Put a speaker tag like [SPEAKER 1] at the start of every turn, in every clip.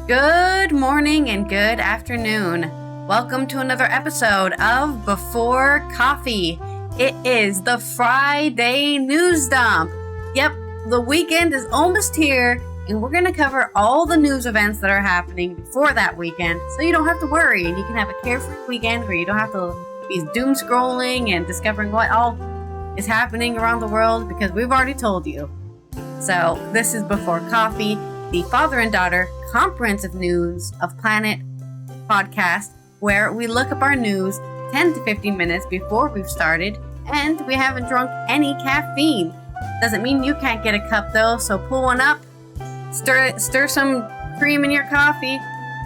[SPEAKER 1] Good morning and good afternoon. Welcome to another episode of Before Coffee. It is the Friday news dump. Yep, the weekend is almost here, and we're going to cover all the news events that are happening before that weekend, so you don't have to worry, and you can have a carefree weekend where you don't have to be doom scrolling and discovering what all is happening around the world, because we've already told you. So this is Before Coffee, the father and daughter comprehensive news of Planet podcast, where we look up our news 10 to 15 minutes before we've started, and we haven't drunk any caffeine. Doesn't mean you can't get a cup though, so pull one up, stir some cream in your coffee,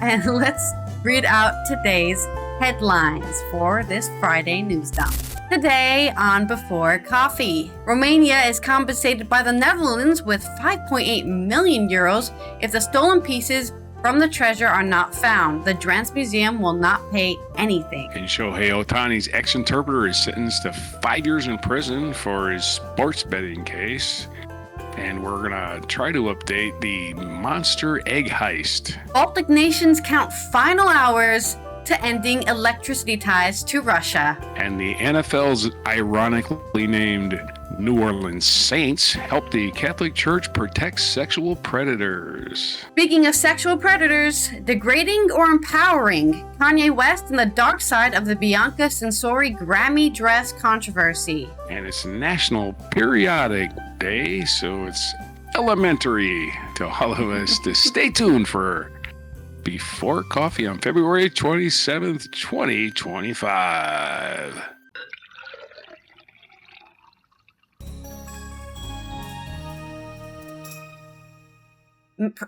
[SPEAKER 1] and let's read out today's headlines for this Friday news dump. Today on Before Coffee, Romania is compensated by the Netherlands with 5.8 million euros if the stolen pieces from the treasure are not found. The Drenthe Museum will not pay anything.
[SPEAKER 2] And Shohei Otani's ex-interpreter is sentenced to 5 years in prison for his sports betting case. And we're going to try to update the monster egg heist.
[SPEAKER 1] Baltic nations count final hours to ending electricity ties to Russia.
[SPEAKER 2] And the NFL's ironically named New Orleans Saints help the Catholic Church protect sexual predators.
[SPEAKER 1] Speaking of sexual predators, degrading or empowering? Kanye West and the dark side of the Bianca Censori Grammy dress controversy.
[SPEAKER 2] And it's National Periodic Day, so it's elementary to all of us to stay tuned for Before Coffee on February 27th, 2025.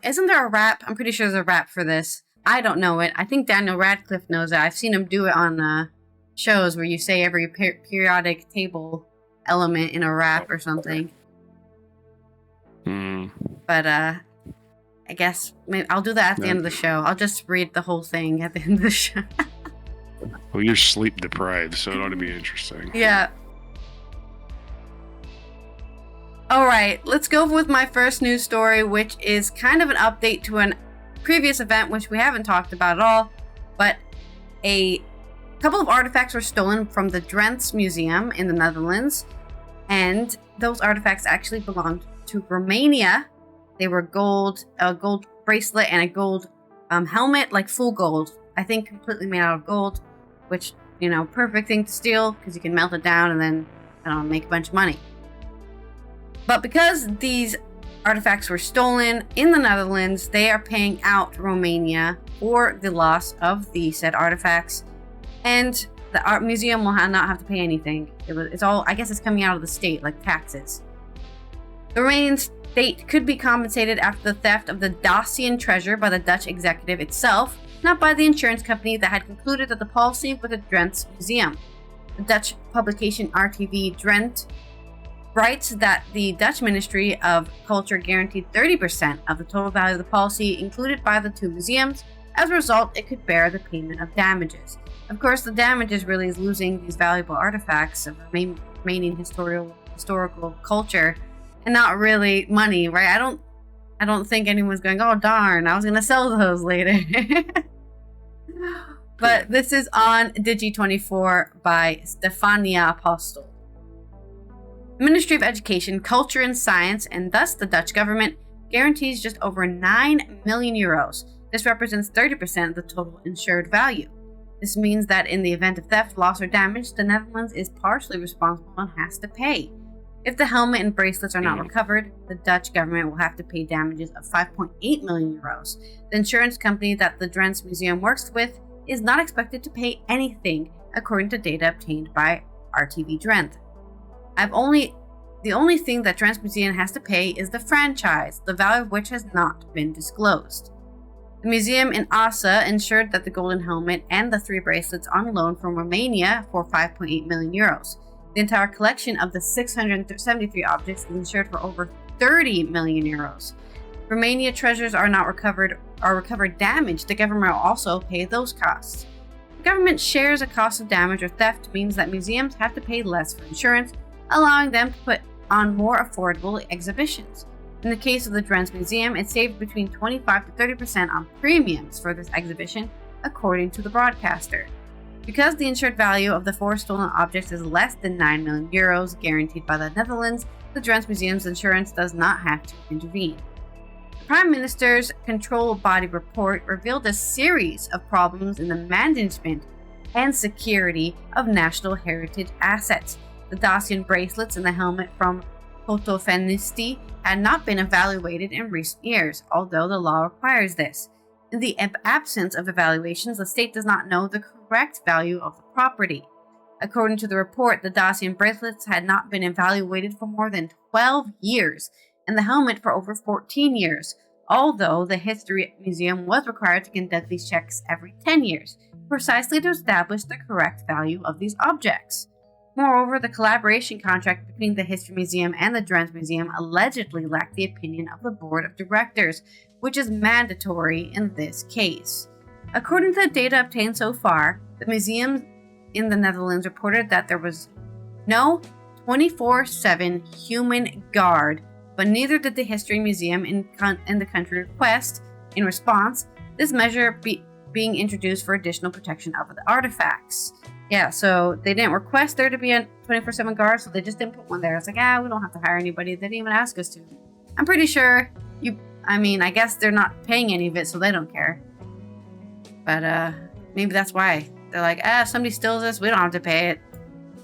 [SPEAKER 1] Isn't there a rap? I'm pretty sure there's a rap for this. I don't know it. I think Daniel Radcliffe knows it. I've seen him do it on shows where you say every periodic table element in a rap or something. But, I guess maybe I'll do that at the end of the show. I'll just read the whole thing at the end of the show.
[SPEAKER 2] Well, you're sleep deprived, so it ought to be interesting.
[SPEAKER 1] Yeah. All right, let's go with my first news story, which is kind of an update to a previous event, which we haven't talked about at all. But a couple of artifacts were stolen from the Drenthe Museum in the Netherlands, and those artifacts actually belonged to Romania. They were a gold bracelet and a gold helmet, like full gold. I think completely made out of gold, which, perfect thing to steal because you can melt it down and then, make a bunch of money. But because these artifacts were stolen in the Netherlands, they are paying out Romania for the loss of the said artifacts. And the art museum will not have to pay anything. It's all, I guess it's coming out of the state, like taxes. The Romanian state could be compensated after the theft of the Dacian treasure by the Dutch executive itself, not by the insurance company that had concluded that the policy with the Drenthe Museum. The Dutch publication RTV Drenthe writes that the Dutch Ministry of Culture guaranteed 30% of the total value of the policy included by the two museums. As a result, it could bear the payment of damages. Of course, the damages really is losing these valuable artifacts of remaining historical culture, and not really money, right? I don't think anyone's going, oh darn, I was gonna sell those later. But this is on Digi24 by Stefania Apostel. The Ministry of Education, Culture and Science, and thus the Dutch government, guarantees just over 9 million euros. This represents 30% of the total insured value. This means that in the event of theft, loss, or damage, the Netherlands is partially responsible and has to pay. If the helmet and bracelets are not recovered, the Dutch government will have to pay damages of 5.8 million euros. The insurance company that the Drenthe Museum works with is not expected to pay anything, according to data obtained by RTV Drenthe. The only thing that Drenthe Museum has to pay is the franchise, the value of which has not been disclosed. The museum in Assa insured that the golden helmet and the 3 bracelets on loan from Romania for 5.8 million euros. The entire collection of the 673 objects is insured for over 30 million euros. Romania treasures are recovered damaged. The government will also pay those costs. The government shares a cost of damage or theft means that museums have to pay less for insurance, allowing them to put on more affordable exhibitions. In the case of the Drenthe Museum, it saved between 25 to 30% on premiums for this exhibition, according to the broadcaster. Because the insured value of the 4 stolen objects is less than 9 million euros guaranteed by the Netherlands, the Drenthe Museum's insurance does not have to intervene. The Prime Minister's control body report revealed a series of problems in the management and security of national heritage assets. The Dacian bracelets and the helmet from Fotofenisti had not been evaluated in recent years, although the law requires this. In the absence of evaluations, the state does not know the correct value of the property. According to the report, the Dacian bracelets had not been evaluated for more than 12 years, and the helmet for over 14 years, although the History Museum was required to conduct these checks every 10 years, precisely to establish the correct value of these objects. Moreover, the collaboration contract between the History Museum and the Drenthe Museum allegedly lacked the opinion of the board of directors, which is mandatory in this case. According to the data obtained so far, the museums in the Netherlands reported that there was no 24/7 human guard, but neither did the History Museum in the country request, in response, this measure being introduced for additional protection of the artifacts. Yeah, so they didn't request there to be a 24/7 guard, so they just didn't put one there. It's like, we don't have to hire anybody. They didn't even ask us to. I'm pretty sure I guess they're not paying any of it, so they don't care. But maybe that's why. They're like, if somebody steals this, we don't have to pay it.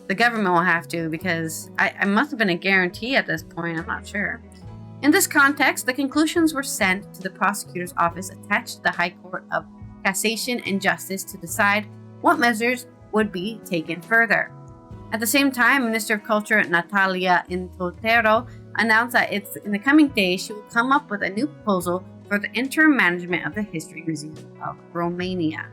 [SPEAKER 1] The government will have to, because I must have been a guarantee at this point. I'm not sure. In this context, the conclusions were sent to the prosecutor's office attached to the High Court of Cassation and Justice to decide what measures would be taken further. At the same time, Minister of Culture Natalia Intotero announced that in the coming days she will come up with a new proposal for the interim management of the History Museum of Romania.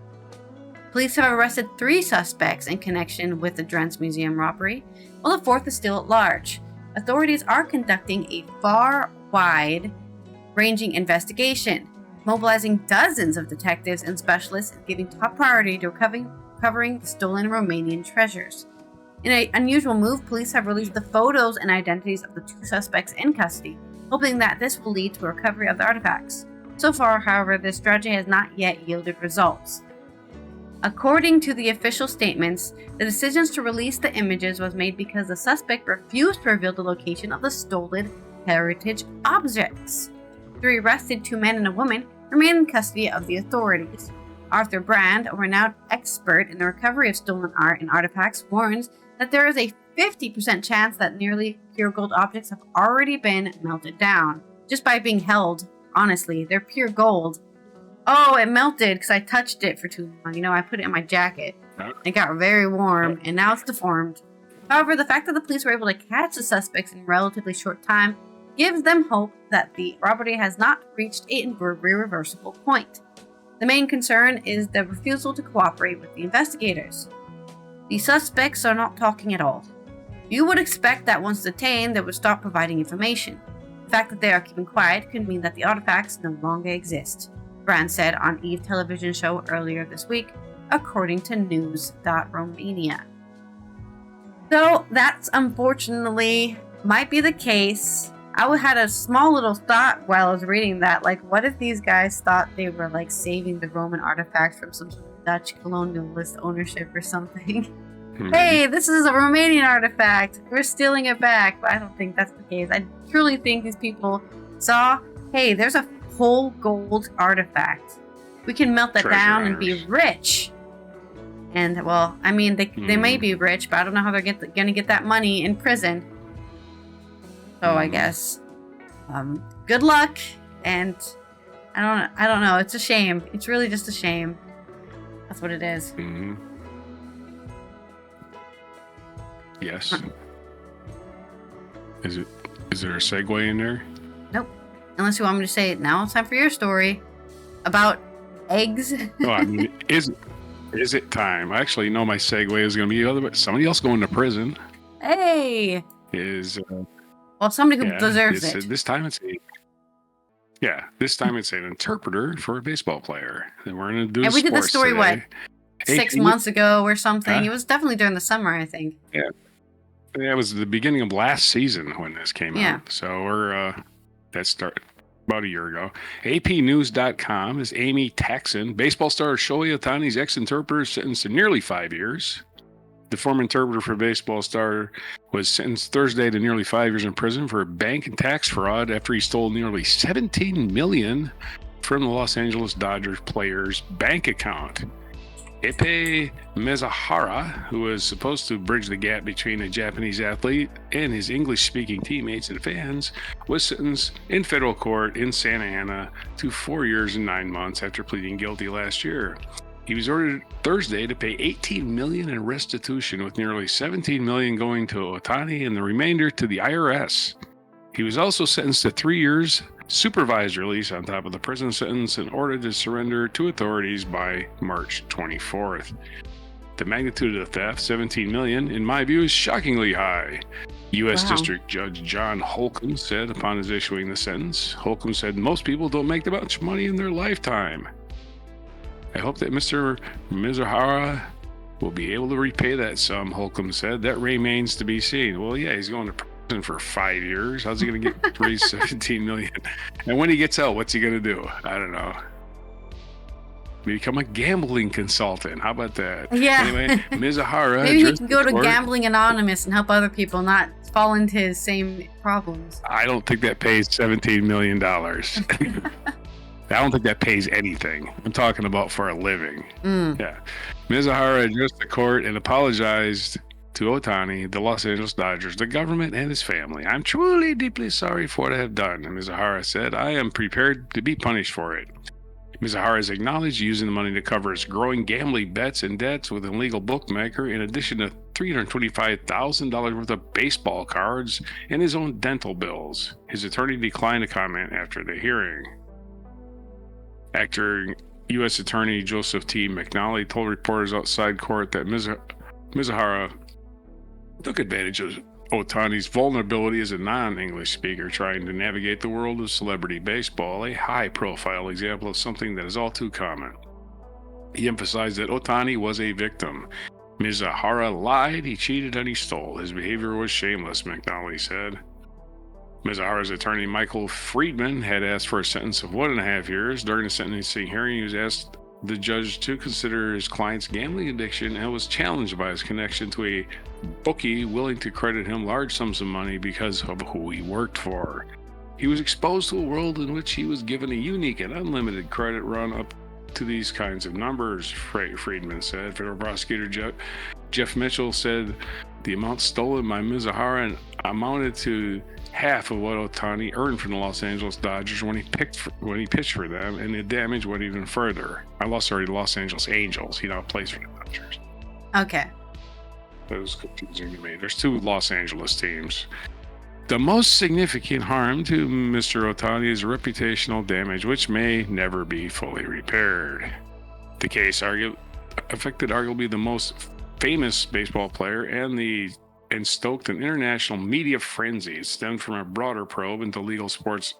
[SPEAKER 1] Police have arrested 3 suspects in connection with the Drenthe Museum robbery, while the 4th is still at large. Authorities are conducting a far-wide-ranging investigation, mobilizing dozens of detectives and specialists and giving top priority to recovering the stolen Romanian treasures. In an unusual move, police have released the photos and identities of the 2 suspects in custody, hoping that this will lead to a recovery of the artifacts. So far, however, this strategy has not yet yielded results. According to the official statements, the decisions to release the images was made because the suspect refused to reveal the location of the stolen heritage objects. 3 arrested 2 men and a woman remain in custody of the authorities. Arthur Brand, a renowned expert in the recovery of stolen art and artifacts, warns that there is a 50% chance that nearly pure gold objects have already been melted down just by being held. Honestly, they're pure gold. Oh, it melted because I touched it for too long. I put it in my jacket. It got very warm, and now it's deformed. However, the fact that the police were able to catch the suspects in a relatively short time gives them hope that the robbery has not reached an irreversible point. The main concern is the refusal to cooperate with the investigators. The suspects are not talking at all. You would expect that once detained, they would stop providing information. The fact that they are keeping quiet could mean that the artifacts no longer exist, Brand said on Eve television show earlier this week, according to news.romania. So that's unfortunately might be the case. I had a small little thought while I was reading that, what if these guys thought they were saving the Roman artifacts from some Dutch colonialist ownership or something? Hey, this is a Romanian artifact. We're stealing it back. But I don't think that's the case. I truly think these people saw, hey, there's a whole gold artifact. We can melt that down and be rich. And, they may be rich, but I don't know how they're going to get that money in prison. So I guess, good luck. And I don't know. It's a shame. It's really just a shame. That's what it is.
[SPEAKER 2] Mm-hmm. Yes. Is there a segue in there?
[SPEAKER 1] Nope. Unless you want me to say it now. It's time for your story about eggs.
[SPEAKER 2] Is it time? Actually, no. My segue is going to be somebody else going to prison.
[SPEAKER 1] Hey.
[SPEAKER 2] Well,
[SPEAKER 1] somebody who deserves it.
[SPEAKER 2] This time it's an interpreter for a baseball player. And we're going to do.
[SPEAKER 1] And we did this story
[SPEAKER 2] today.
[SPEAKER 1] 6 months ago or something. It was definitely during the summer, I think.
[SPEAKER 2] Yeah. It was the beginning of last season when this came out. So That started about a year ago. APnews.com is Amy Taxon, baseball star Shohei Otani's ex-interpreter, sentenced to nearly 5 years. The former interpreter for baseball star was sentenced Thursday to nearly 5 years in prison for bank and tax fraud after he stole nearly $17 million from the Los Angeles Dodgers player's bank account. Ipe Mezahara, who was supposed to bridge the gap between a Japanese athlete and his English-speaking teammates and fans, was sentenced in federal court in Santa Ana to 4 years and 9 months after pleading guilty last year. He was ordered Thursday to pay $18 million in restitution, with nearly $17 million going to Otani and the remainder to the IRS. He was also sentenced to 3 years supervised release on top of the prison sentence and ordered to surrender to authorities by March 24th. The magnitude of the theft, $17 million, in my view, is shockingly high. U.S. District Judge John Holcomb said upon his issuing the sentence. Holcomb said most people don't make that much money in their lifetime. I hope that Mr. Mizahara will be able to repay that sum, Holcomb said. That remains to be seen. Well, yeah, he's going to prison for 5 years. How's he going to get raised $17 million? And when he gets out, what's he going to do? I don't know. Become a gambling consultant. How about that?
[SPEAKER 1] Yeah.
[SPEAKER 2] Anyway, Mizahara.
[SPEAKER 1] Maybe he can go to Gambling Anonymous and help other people not fall into his same problems.
[SPEAKER 2] I don't think that pays $17 million. I don't think that pays anything. I'm talking about for a living. Yeah. Mizahara addressed the court and apologized to Otani, the Los Angeles Dodgers, the government, and his family. I'm truly, deeply sorry for what I have done, Mizahara said. I am prepared to be punished for it. Mizahara has acknowledged using the money to cover his growing gambling bets and debts with an illegal bookmaker, in addition to $325,000 worth of baseball cards and his own dental bills. His attorney declined to comment after the hearing. Acting U.S. Attorney Joseph T. McNally told reporters outside court that Mizahara took advantage of Otani's vulnerability as a non-English speaker trying to navigate the world of celebrity baseball, a high-profile example of something that is all too common. He emphasized that Otani was a victim. Mizahara lied, he cheated, and he stole. His behavior was shameless, McNally said. Mizahara's attorney, Michael Friedman, had asked for a sentence of 1.5 years. During the sentencing hearing, he was asked the judge to consider his client's gambling addiction and was challenged by his connection to a bookie willing to credit him large sums of money because of who he worked for. He was exposed to a world in which he was given a unique and unlimited credit run up to these kinds of numbers, Friedman said. Federal prosecutor Jeff Mitchell said the amount stolen by Mizahara amounted to half of what Otani earned from the Los Angeles Dodgers when he pitched for them, and the damage went even further. The Los Angeles Angels. He now plays for the Dodgers.
[SPEAKER 1] Okay.
[SPEAKER 2] That was confusing to me. There's 2 Los Angeles teams. The most significant harm to Mr. Otani is reputational damage, which may never be fully repaired. The case affected arguably the most famous baseball player and stoked an international media frenzy. It stemmed from a broader probe into legal sports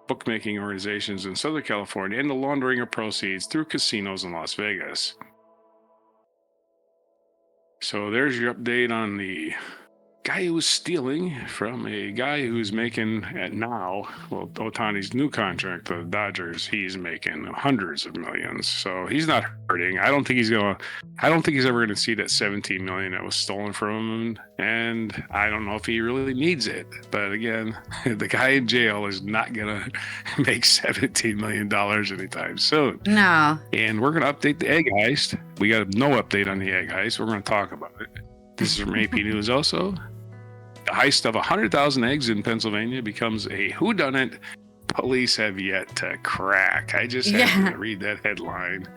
[SPEAKER 2] bookmaking organizations in Southern California and the laundering of proceeds through casinos in Las Vegas. So there's your update on the guy who was stealing from a guy who's making Otani's new contract, the Dodgers, he's making hundreds of millions. So he's not hurting. I don't think he's ever gonna see that $17 million that was stolen from him. And I don't know if he really needs it. But again, the guy in jail is not gonna make $17 million anytime soon.
[SPEAKER 1] No.
[SPEAKER 2] And we're gonna update the egg heist. We got no update on the egg heist. We're gonna talk about it. This is from AP News also. The heist of 100,000 eggs in Pennsylvania becomes a whodunit police have yet to crack. I just had to read that headline.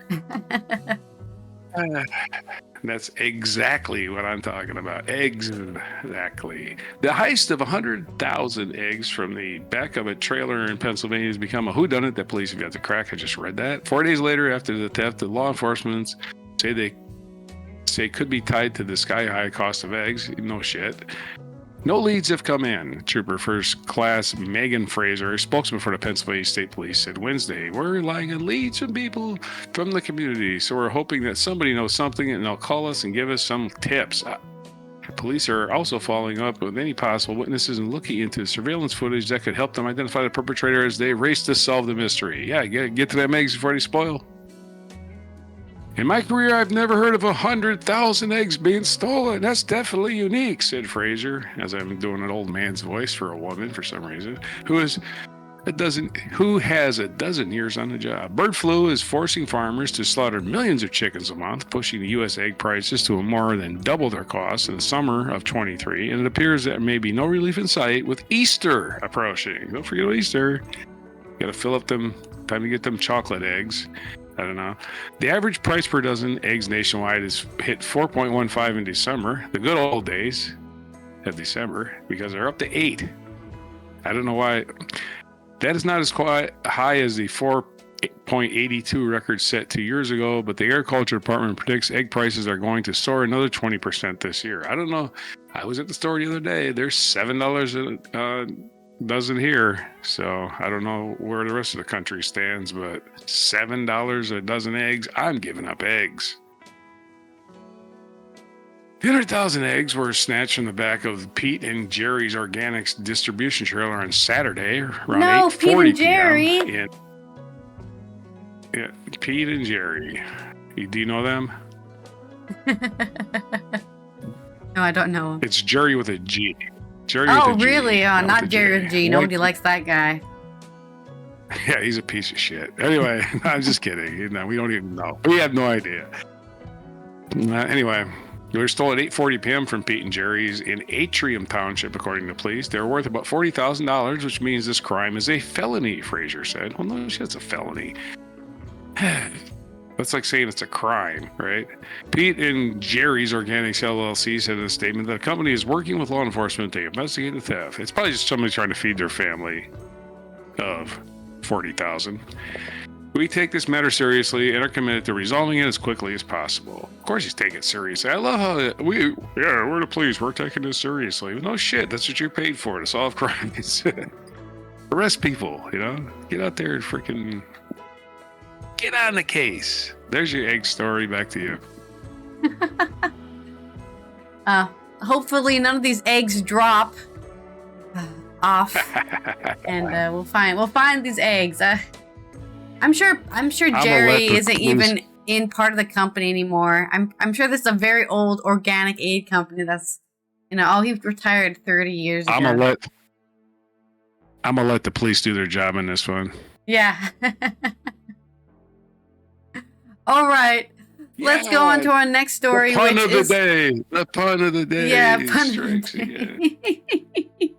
[SPEAKER 2] That's exactly what I'm talking about. Exactly. The heist of 100,000 eggs from the back of a trailer in Pennsylvania has become a whodunit that police have yet to crack. I just read that. 4 days later, after the theft, the law enforcement say could be tied to the sky-high cost of eggs. No shit. No leads have come in. Trooper First Class Megan Fraser, a spokesman for the Pennsylvania State Police, said Wednesday, we're relying on leads from people from the community, so we're hoping that somebody knows something and they'll call us and give us some tips. Police are also following up with any possible witnesses and looking into surveillance footage that could help them identify the perpetrator as they race to solve the mystery. Yeah, get to them eggs before they spoil. In my career, I've never heard of 100,000 eggs being stolen. That's definitely unique, said Fraser, as I'm doing an old man's voice for a woman for some reason, who has a dozen years on the job. Bird flu is forcing farmers to slaughter millions of chickens a month, pushing the U.S. egg prices to more than double their costs in the summer of 23, and it appears there may be no relief in sight with Easter approaching. Don't forget Easter. Got to fill up them, time to get them chocolate eggs. I don't know. The average price per dozen eggs nationwide is hit 4.15 in December, the good old days of December, because they're up to 8. I don't know why. That is not as high as the 4.82 record set 2 years ago, but the Agriculture Department predicts egg prices are going to soar another 20% this year. I don't know. I was at the store the other day. There's $7 a dozen here, so I don't know where the rest of the country stands, but $7 a dozen eggs, I'm giving up eggs. 200,000 eggs were snatched from the back of Pete and Jerry's Organics distribution trailer on Saturday around 8:40 p.m. Yeah, Pete and Jerry. Do you know them?
[SPEAKER 1] No, I don't know.
[SPEAKER 2] It's Jerry with a G. Jerry
[SPEAKER 1] oh,
[SPEAKER 2] with a
[SPEAKER 1] really?
[SPEAKER 2] G,
[SPEAKER 1] not Jerry with a G. Nobody likes that guy.
[SPEAKER 2] Yeah, he's a piece of shit. Anyway, I'm just kidding. No, we don't even know. We have no idea. Anyway, they were stolen at 8:40 p.m. from Pete and Jerry's in Atrium Township, according to police. They were worth about $40,000, which means this crime is a felony, Fraser said. Well, no shit, it's a felony. That's like saying it's a crime, right? Pete and Jerry's Organics LLC said in a statement that the company is working with law enforcement to investigate the theft. It's probably just somebody trying to feed their family of 40,000. We take this matter seriously and are committed to resolving it as quickly as possible. Of course, he's taking it seriously. I love how we're the police. We're taking this seriously. No shit. That's what you're paid for, to solve crimes. Arrest people, Get out there and freaking get on the case. There's your egg story. Back to you.
[SPEAKER 1] Hopefully none of these eggs drop off, and we'll find these eggs. I'm sure Jerry isn't even in part of the company anymore. I'm sure this is a very old organic aid company that's, he retired 30 years ago.
[SPEAKER 2] I'm gonna let the police do their job in this one.
[SPEAKER 1] Yeah. All right. Let's go on to our next story.
[SPEAKER 2] The pun of the day. The pun of the day.
[SPEAKER 1] Yeah, pun of the day.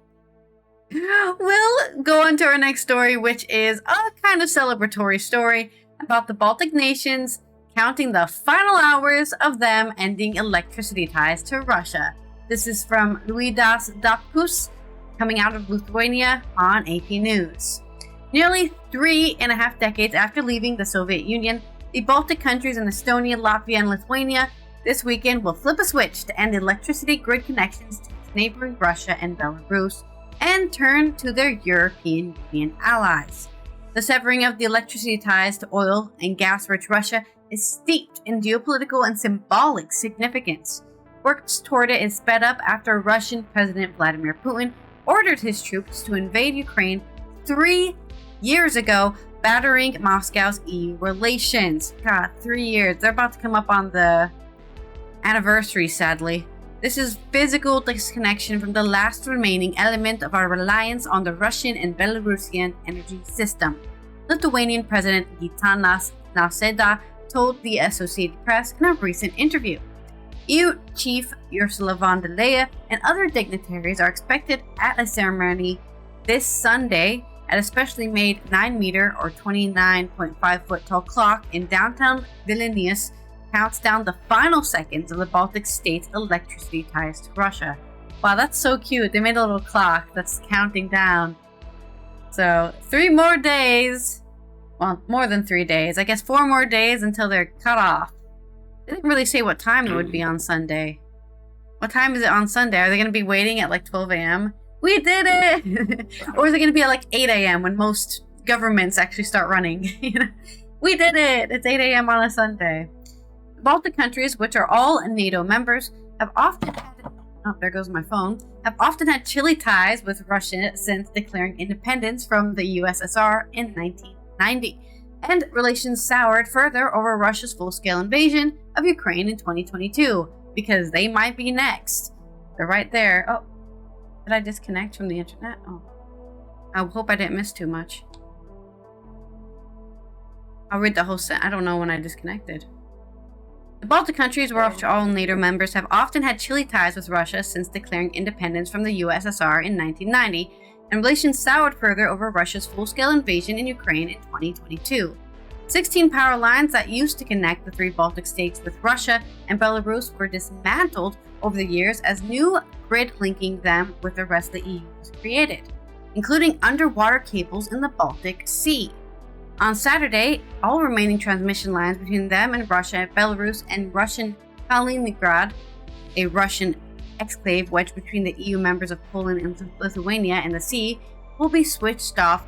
[SPEAKER 1] We'll go on to our next story, which is a kind of celebratory story about the Baltic nations counting the final hours of them ending electricity ties to Russia. This is from Liudas Dapkus, coming out of Lithuania on AP News. Nearly 3.5 decades after leaving the Soviet Union, the Baltic countries in Estonia, Latvia, and Lithuania this weekend will flip a switch to end electricity grid connections to neighboring Russia and Belarus and turn to their European Union allies. The severing of the electricity ties to oil and gas-rich Russia is steeped in geopolitical and symbolic significance. Work toward it is sped up after Russian President Vladimir Putin ordered his troops to invade Ukraine 3 years ago, battering Moscow's EU relations. God, 3 years. They're about to come up on the anniversary, sadly. This is physical disconnection from the last remaining element of our reliance on the Russian and Belarusian energy system, Lithuanian President Gitanas Nausėda told the Associated Press in a recent interview. EU Chief Ursula von der Leyen and other dignitaries are expected at a ceremony this Sunday at a specially made 9-meter or 29.5-foot tall clock in downtown Vilnius counts down the final seconds of the Baltic states' electricity ties to Russia. Wow, that's so cute. They made a little clock that's counting down. So, 3 more days. Well, more than 3 days. I guess 4 more days until they're cut off. They didn't really say what time it would be on Sunday. What time is it on Sunday? Are they going to be waiting at like 12 a.m.? We did it! Or is it going to be at like 8 a.m. when most governments actually start running? We did it! It's 8 a.m. on a Sunday. The Baltic countries, which are all NATO members, have often had oh, there goes my phone, have often had chilly ties with Russia since declaring independence from the USSR in 1990, and relations soured further over Russia's full-scale invasion of Ukraine in 2022, because they might be next. They're right there. Oh, did I disconnect from the internet? Oh, I hope I didn't miss too much. I'll read the whole sentence. I don't know when I disconnected. The Baltic countries, which are all NATO members, have often had chilly ties with Russia since declaring independence from the USSR in 1990, and relations soured further over Russia's full-scale invasion in Ukraine in 2022. 16 power lines that used to connect the three Baltic states with Russia and Belarus were dismantled over the years as new grid linking them with the rest of the EU was created, including underwater cables in the Baltic Sea. On Saturday, all remaining transmission lines between them and Russia, Belarus, and Russian Kaliningrad, a Russian exclave wedged between the EU members of Poland and Lithuania and the sea, will be switched off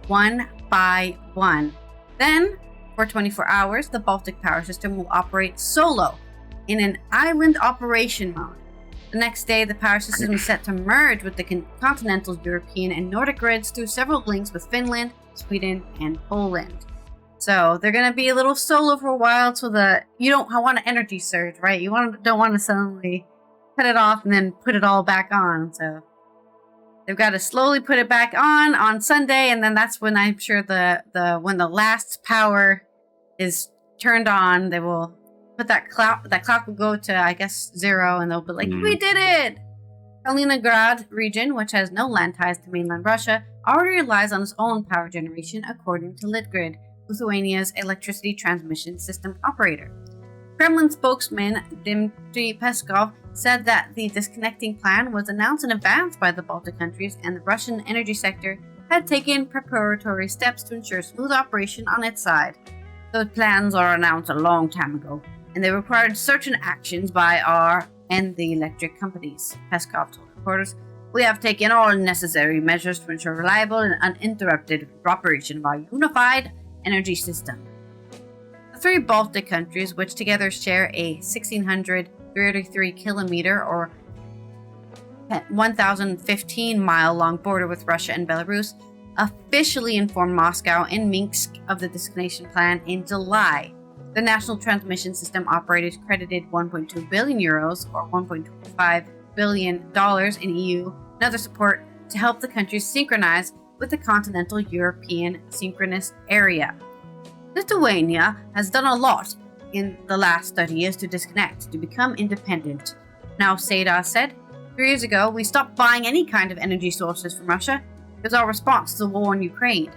[SPEAKER 1] one by one. Then, for 24 hours, the Baltic power system will operate solo in an island operation mode. The next day, the power system is set to merge with the continental European and Nordic grids through several links with Finland, Sweden, and Poland. So they're going to be a little solo for a while, so that you don't want an energy surge, right? You don't want to suddenly cut it off and then put it all back on. So they've got to slowly put it back on Sunday, and then that's when I'm sure when the last power is turned on, they will put that clock will go to, I guess, 0, and they'll be like, we did it! Kaliningrad region, which has no land ties to mainland Russia, already relies on its own power generation, according to Litgrid, Lithuania's electricity transmission system operator. Kremlin spokesman Dmitry Peskov said that the disconnecting plan was announced in advance by the Baltic countries, and the Russian energy sector had taken preparatory steps to ensure smooth operation on its side. Those plans are announced a long time ago, and they required certain actions by our and the electric companies, Peskov told reporters. We have taken all necessary measures to ensure reliable and uninterrupted operation of our unified energy system. The three Baltic countries, which together share a 1,633 kilometer or 1,015 mile long border with Russia and Belarus, officially informed Moscow and Minsk of the disconnection plan in July. The national transmission system operators credited 1.2 billion euros or $1.25 billion in EU and other support to help the countries synchronize with the continental European synchronous area. Lithuania has done a lot in the last 30 years to disconnect, to become independent. Now, Seda said, 3 years ago, we stopped buying any kind of energy sources from Russia. It was our response to the war in Ukraine.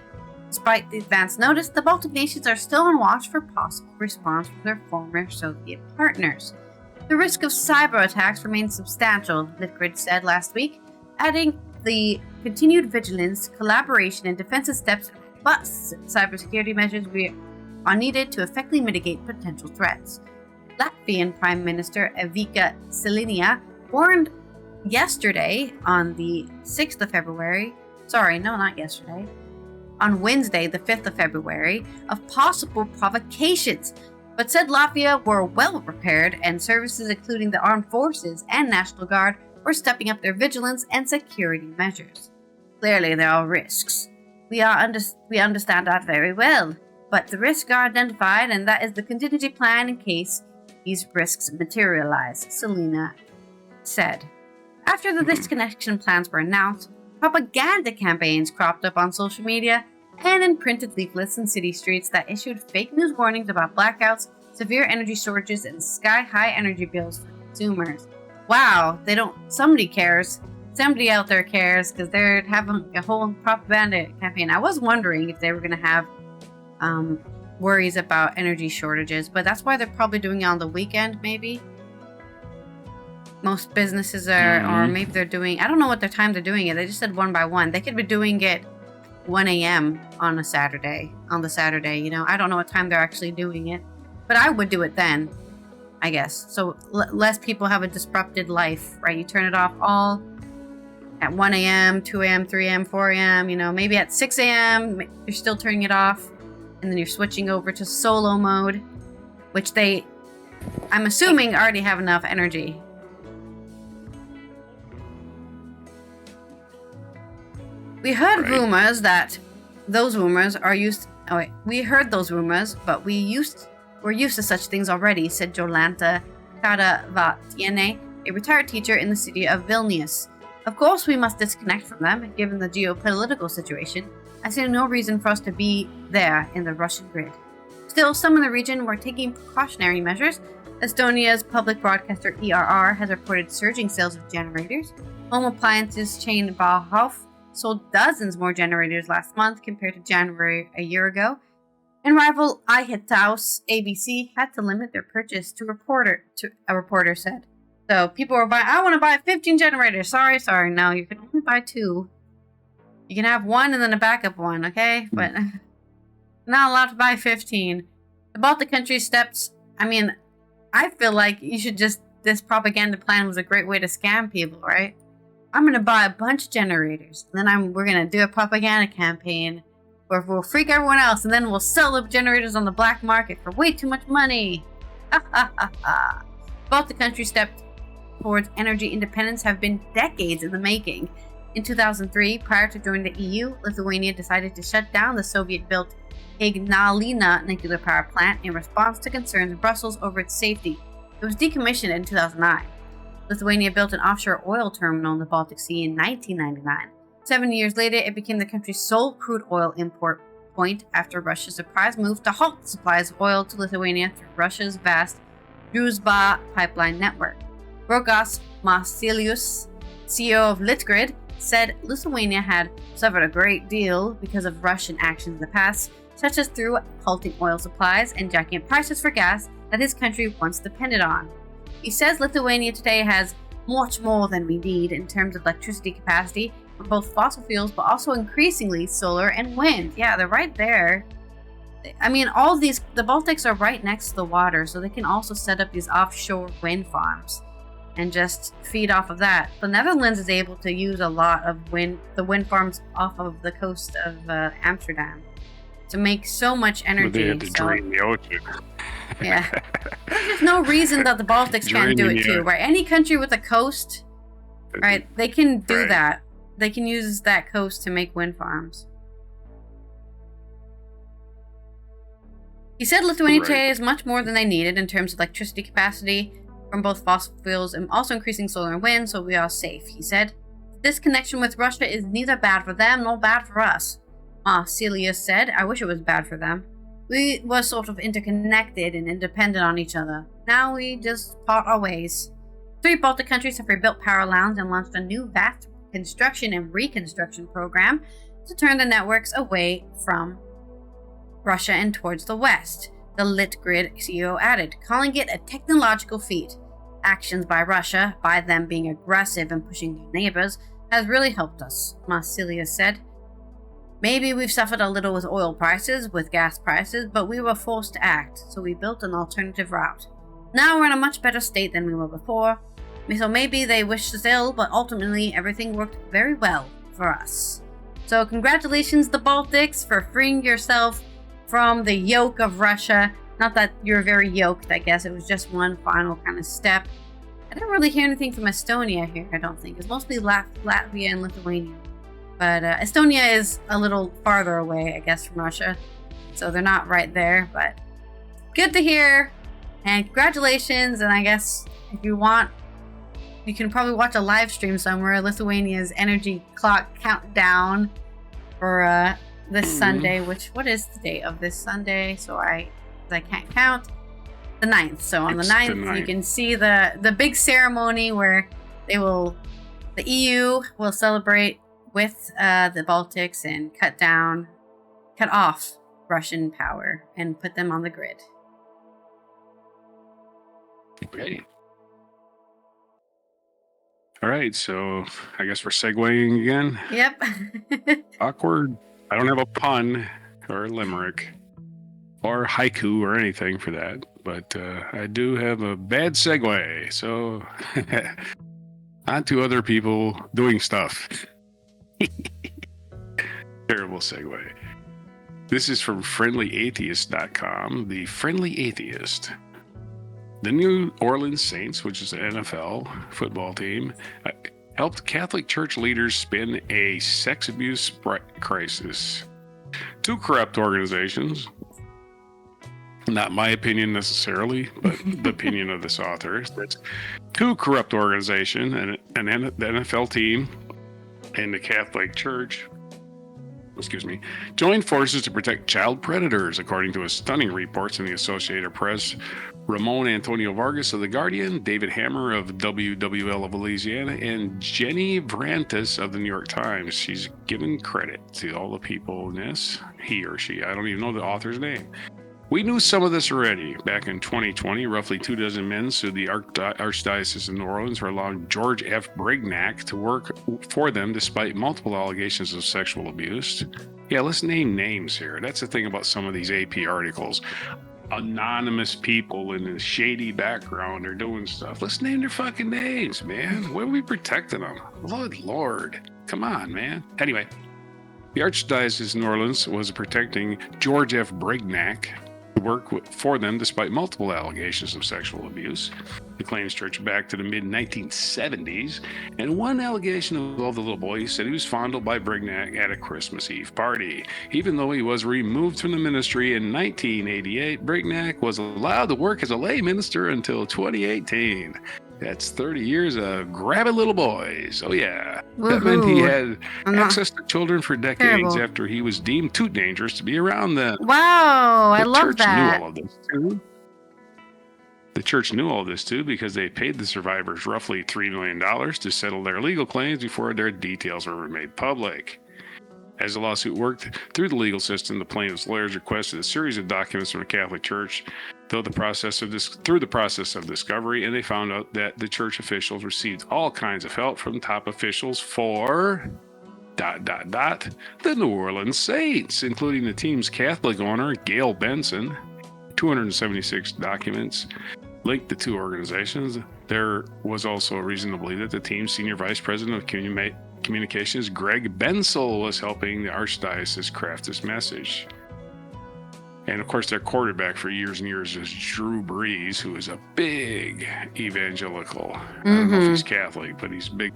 [SPEAKER 1] Despite the advance notice, the Baltic nations are still on watch for possible response from their former Soviet partners. The risk of cyber attacks remains substantial, Litgrid said last week, adding the continued vigilance, collaboration, and defensive steps plus cybersecurity measures are needed to effectively mitigate potential threats. Latvian Prime Minister Evika Siliņa warned yesterday on the 6th of February, on Wednesday, the 5th of February, of possible provocations, but said Latvia were well prepared and services including the armed forces and National Guard were stepping up their vigilance and security measures. Clearly, there are risks. We understand that very well, but the risks are identified and that is the contingency plan in case these risks materialize, Siliņa said. After the disconnection plans were announced, propaganda campaigns cropped up on social media and in printed leaflets in city streets that issued fake news warnings about blackouts, severe energy shortages, and sky-high energy bills for consumers. Wow, somebody cares. Somebody out there cares because they're having a whole propaganda campaign. I was wondering if they were going to have worries about energy shortages, but that's why they're probably doing it on the weekend, maybe. Most businesses are, or maybe they're doing, I don't know what the time they're doing it. They just said 1 by 1. They could be doing it 1 a.m. on the Saturday, I don't know what time they're actually doing it, but I would do it then, I guess. So less people have a disrupted life, right? You turn it off all at 1 a.m., 2 a.m., 3 a.m., 4 a.m., maybe at 6 a.m., you're still turning it off, and then you're switching over to solo mode, which I'm assuming, already have enough energy. We heard
[SPEAKER 2] Right.
[SPEAKER 1] rumors that those rumors are used. Oh wait, we heard those rumors, but we're used to such things already," said Jolanta Karavatiene, a retired teacher in the city of Vilnius. "Of course, we must disconnect from them, given the geopolitical situation. I see no reason for us to be there in the Russian grid. Still, some in the region were taking precautionary measures. Estonia's public broadcaster ERR has reported surging sales of generators. Home appliances chain Bauhof sold dozens more generators last month compared to January a year ago. And rival iHitaus ABC had to limit their purchase a reporter said. So people were buying, I want to buy 15 generators. Sorry, no, you can only buy 2. You can have 1 and then a backup one, okay? But not allowed to buy 15. The Baltic countries steps, I feel like this propaganda plan was a great way to scam people, right? I'm going to buy a bunch of generators, and then we're going to do a propaganda campaign where we'll freak everyone else, and then we'll sell the generators on the black market for way too much money. Baltic countries stepped towards energy independence have been decades in the making. In 2003, prior to joining the EU, Lithuania decided to shut down the Soviet-built Ignalina nuclear power plant in response to concerns in Brussels over its safety. It was decommissioned in 2009. Lithuania built an offshore oil terminal in the Baltic Sea in 1999. 7 years later, it became the country's sole crude oil import point after Russia's surprise move to halt the supplies of oil to Lithuania through Russia's vast Druzhba pipeline network. Rokas Masilius, CEO of Litgrid, said Lithuania had suffered a great deal because of Russian actions in the past, such as through halting oil supplies and jacking up prices for gas that his country once depended on. He says Lithuania today has much more than we need in terms of electricity capacity from both fossil fuels, but also increasingly solar and wind. Yeah, they're right there. All of the Baltics are right next to the water, so they can also set up these offshore wind farms and just feed off of that. The Netherlands is able to use a lot of the wind farms off of the coast of Amsterdam to make so much energy.
[SPEAKER 2] But they had to drain the ocean.
[SPEAKER 1] Yeah. There's no reason that the Baltics can't do it too, right? Any country with a coast, right, they can do that. They can use that coast to make wind farms. He said Lithuania today is much more than they needed in terms of electricity capacity from both fossil fuels and also increasing solar and wind, so we are safe, he said. This connection with Russia is neither bad for them nor bad for us. Celia said, I wish it was bad for them. We were sort of interconnected and independent on each other. Now we just part our ways. 3 Baltic countries have rebuilt power lines and launched a new vast construction and reconstruction program to turn the networks away from Russia and towards the west, the Litgrid CEO added, calling it a technological feat. Actions by Russia, by them being aggressive and pushing their neighbors, has really helped us, Marsilia said. Maybe we've suffered a little with oil prices, with gas prices, but we were forced to act, so we built an alternative route. Now we're in a much better state than we were before, so maybe they wished us ill, but ultimately everything worked very well for us. So congratulations, the Baltics, for freeing yourself from the yoke of Russia. Not that you're very yoked, I guess. It was just one final kind of step. I didn't really hear anything from Estonia here, I don't think. It's mostly Latvia and Lithuania. But Estonia is a little farther away, I guess, from Russia. So they're not right there, but good to hear. And congratulations. And I guess if you want, you can probably watch a live stream somewhere. Lithuania's energy clock countdown for this Sunday, what is the date of this Sunday? So I can't count. The 9th. So on the 9th, you can see the big ceremony where the EU will celebrate with the Baltics and cut off Russian power and put them on the grid.
[SPEAKER 2] Okay. All right, so I guess we're segueing again.
[SPEAKER 1] Yep.
[SPEAKER 2] Awkward. I don't have a pun or a limerick or haiku or anything for that, but I do have a bad segue. So on to other people doing stuff. Terrible segue. This is from friendlyatheist.com. The Friendly Atheist. The New Orleans Saints, which is an NFL football team, helped Catholic Church leaders spin a sex abuse crisis. Two corrupt organizations, not my opinion necessarily, but the opinion of this author, that two corrupt organizations, the NFL team and the Catholic Church, joined forces to protect child predators, according to a stunning reports in the Associated Press. Ramon Antonio Vargas of The Guardian, David Hammer of WWL of Louisiana, and Jenny Vrantis of The New York Times. She's given credit to all the people in this, he or she. I don't even know the author's name. We knew some of this already. Back in 2020, roughly 24 men sued the Archdiocese of New Orleans for allowing George F. Brignac to work for them despite multiple allegations of sexual abuse. Yeah, let's name names here. That's the thing about some of these AP articles. Anonymous people in a shady background are doing stuff. Let's name their fucking names, man. Why are we protecting them? Lord. Come on, man. Anyway, the Archdiocese of New Orleans was protecting George F. Brignac to work for them despite multiple allegations of sexual abuse. The claims stretch back to the mid-1970s, and one allegation involved a little boy who said he was fondled by Brignac at a Christmas Eve party. Even though he was removed from the ministry in 1988, Brignac was allowed to work as a lay minister until 2018. That's 30 years of grabbing little boys. Oh, yeah.
[SPEAKER 1] Woohoo.
[SPEAKER 2] That meant he had access to children for decades
[SPEAKER 1] Terrible.
[SPEAKER 2] after he was deemed too dangerous to be around them.
[SPEAKER 1] Wow, I
[SPEAKER 2] The
[SPEAKER 1] love
[SPEAKER 2] church
[SPEAKER 1] that.
[SPEAKER 2] knew all of this, too. The church knew all this, too, because they paid the survivors roughly $3 million to settle their legal claims before their details were made public. As the lawsuit worked through the legal system, the plaintiff's lawyers requested a series of documents from the Catholic Church through the process of discovery, and they found out that the church officials received all kinds of help from top officials for ... the New Orleans Saints, including the team's Catholic owner, Gail Benson. 276 documents linked the two organizations. There was also reason to believe that the team's senior vice president of communications, Greg Bensel, was helping the Archdiocese craft this message. And of course, their quarterback for years and years is Drew Brees, who is a big evangelical. I don't know if he's Catholic, but he's big.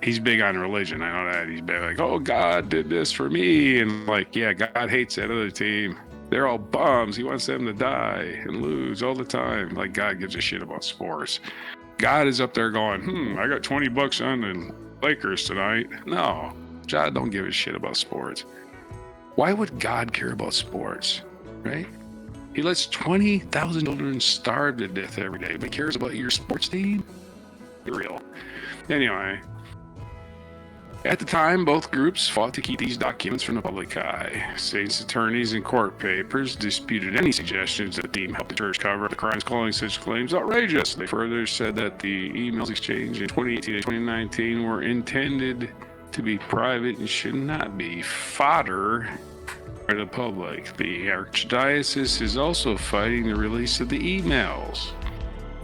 [SPEAKER 2] He's big on religion. I know that. He's big like, oh, God did this for me. And like, yeah, God hates that other team. They're all bums. He wants them to die and lose all the time. Like, God gives a shit about sports. God is up there going, I got $20 on the Lakers tonight. No, God don't give a shit about sports. Why would God care about sports, right? He lets 20,000 children starve to death every day, but he cares about your sports team? You're real. Anyway, at the time, both groups fought to keep these documents from the public eye. Saints attorneys and court papers disputed any suggestions that the team helped the church cover up the crimes, calling such claims outrageous. They further said that the emails exchanged in 2018 and 2019 were intended to be private and should not be fodder for the public. The Archdiocese is also fighting the release of the emails.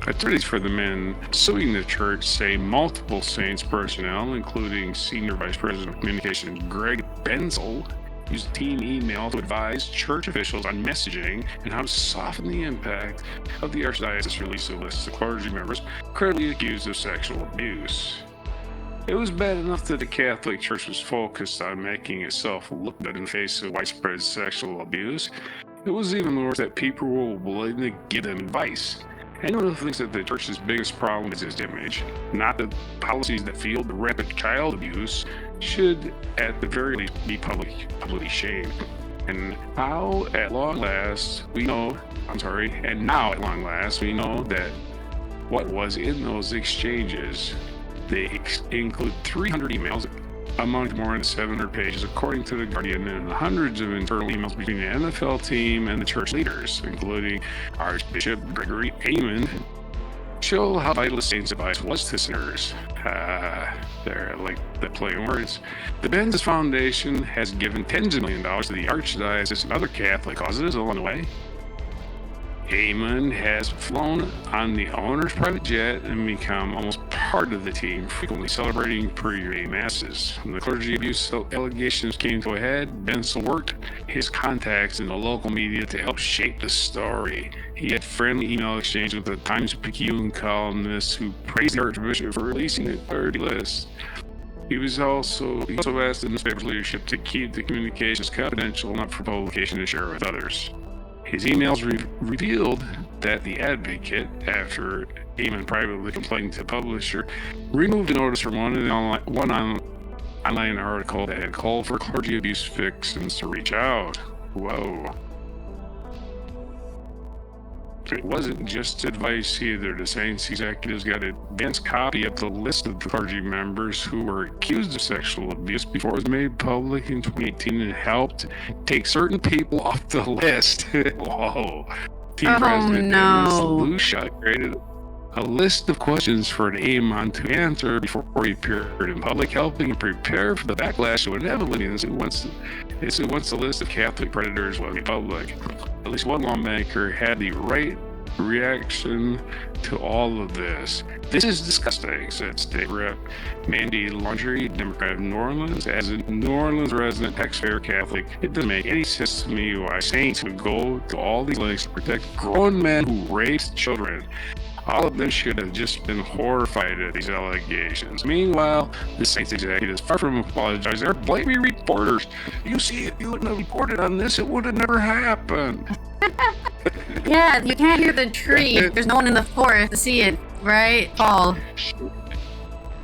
[SPEAKER 2] Attorneys for the men suing the church say multiple Saints personnel, including Senior Vice President of Communications Greg Benzel, used team email to advise church officials on messaging and how to soften the impact of the Archdiocese release of lists of clergy members credibly accused of sexual abuse. It was bad enough that the Catholic Church was focused on making itself look good in the face of widespread sexual abuse. It was even worse that people were willing to give them advice. Anyone who thinks that the church's biggest problem is its image, not the policies that fuel the rampant child abuse, should at the very least be publicly shamed. And now at long last we know that what was in those exchanges. They include 300 emails among more than 700 pages, according to The Guardian, and hundreds of internal emails between the NFL team and the church leaders, including Archbishop Gregory Aymond, show how vital the Saints' advice was to sinners. They're like the play on words. The Benz Foundation has given tens of millions of dollars to the Archdiocese and other Catholic causes along the way. Eamon has flown on the owner's private jet and become almost part of the team, frequently celebrating pre-game masses. When the clergy abuse allegations came to a head, Benson worked his contacts in the local media to help shape the story. He had friendly email exchange with the Times-Picayune columnist who praised the Archbishop for releasing the clergy list. He also asked the newspaper's leadership to keep the communications confidential, not for publication to share with others. His emails revealed that the Advocate, after Eamon privately complained to the publisher, removed a notice from one online article that had called for clergy abuse victims to reach out. Whoa. It wasn't just advice either. The Saints executives got an advanced copy of the list of the clergy members who were accused of sexual abuse before it was made public in 2018 and helped take certain people off the list. Whoa. Team President Dennis Lucia created a list of questions for an Eamon to answer before he appeared in public, helping him prepare for the backlash that would inevitably ensue once the list of Catholic predators was made public. At least one lawmaker had the right reaction to all of this. This is disgusting, said State Rep Mandy Laundrie, Democrat of New Orleans. As a New Orleans resident, taxpayer Catholic, it doesn't make any sense to me why saints would go to all these lengths to protect grown men who raped children. All of them should have just been horrified at these allegations. Meanwhile, the Saints executives, far from apologizing, are blaming reporters. You see, if you wouldn't have reported on this, it would have never happened.
[SPEAKER 1] Yeah, you can't hear the tree if there's no one in the forest to see it, right, Paul?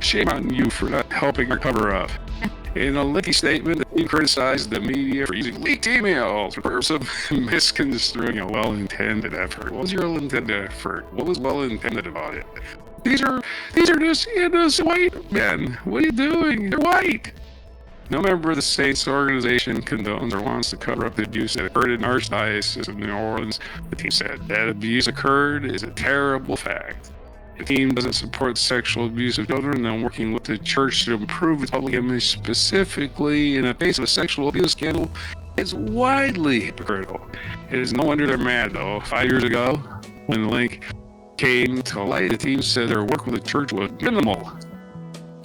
[SPEAKER 2] Shame on you for not helping her cover up. In a lengthy statement, he criticized the media for using leaked emails for the purpose of misconstruing a well-intended effort. What was your well-intended effort? What was well-intended about it? These are just innocent white men. What are you doing? They're white. No member of the Saints organization condones or wants to cover up the abuse that occurred in Archdiocese of New Orleans. The team said that abuse occurred is a terrible fact. The team doesn't support sexual abuse of children and working with the church to improve its public image, specifically in the face of a sexual abuse scandal, is widely hypocritical. It is no wonder they're mad, though. 5 years ago, when the link came to light, the team said their work with the church was minimal.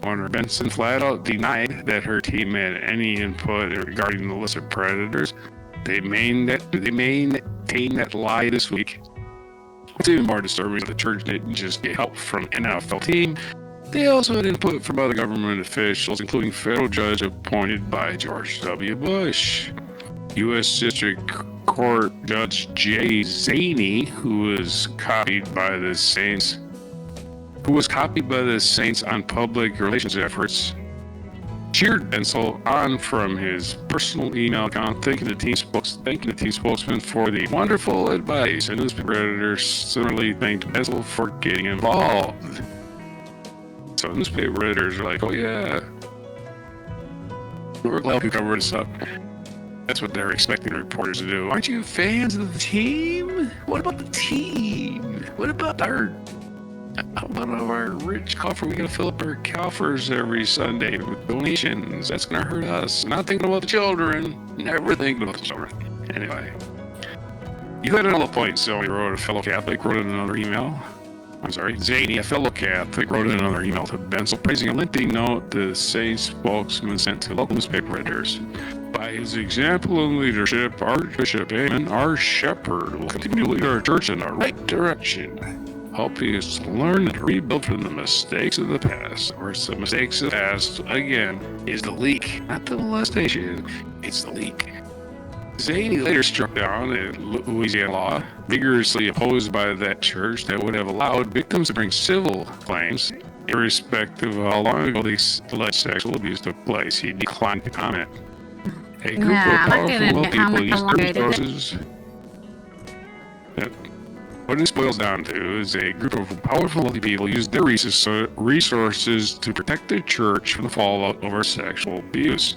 [SPEAKER 2] Owner Benson flat out denied that her team had any input regarding the list of predators. They maintained that lie this week. What's even more disturbing is the church didn't just get help from an NFL team. They also had input from other government officials, including federal judge appointed by George W. Bush. U.S. District Court Judge Jay Zaney, who was copied by the Saints on public relations efforts, cheered Benson on from his personal email account, thanking the team spokesman for the wonderful advice, and newspaper editors similarly thanked Benson for getting involved. So newspaper editors are like, oh yeah, we're glad we covered this up. That's what they're expecting reporters to do. Aren't you fans of the team? What about the team? What about our rich coffer? We gotta fill up our coffers every Sunday with donations. That's gonna hurt us. Not thinking about the children. Never thinking about the children. Anyway, you had another point. So he wrote, a fellow Catholic wrote in another email. Zaney, a fellow Catholic, wrote in another email to Benson, praising a lengthy note the Saints spokesman sent to local newspaper editors. By his example and leadership, Archbishop Eamon, our shepherd, will continue to lead our church in the right direction, helping us to learn and rebuild from the mistakes of the past. Of course, the mistakes of the past, again, is the leak, not the molestation. It's the leak. Zaney later struck down a Louisiana law vigorously opposed by that church that would have allowed victims to bring civil claims, irrespective of how long ago the alleged sexual abuse took place. He declined to comment. A group of powerful wealthy people use their resources. What this boils down to is a group of powerful wealthy people use their resources to protect their church from the fallout over sexual abuse.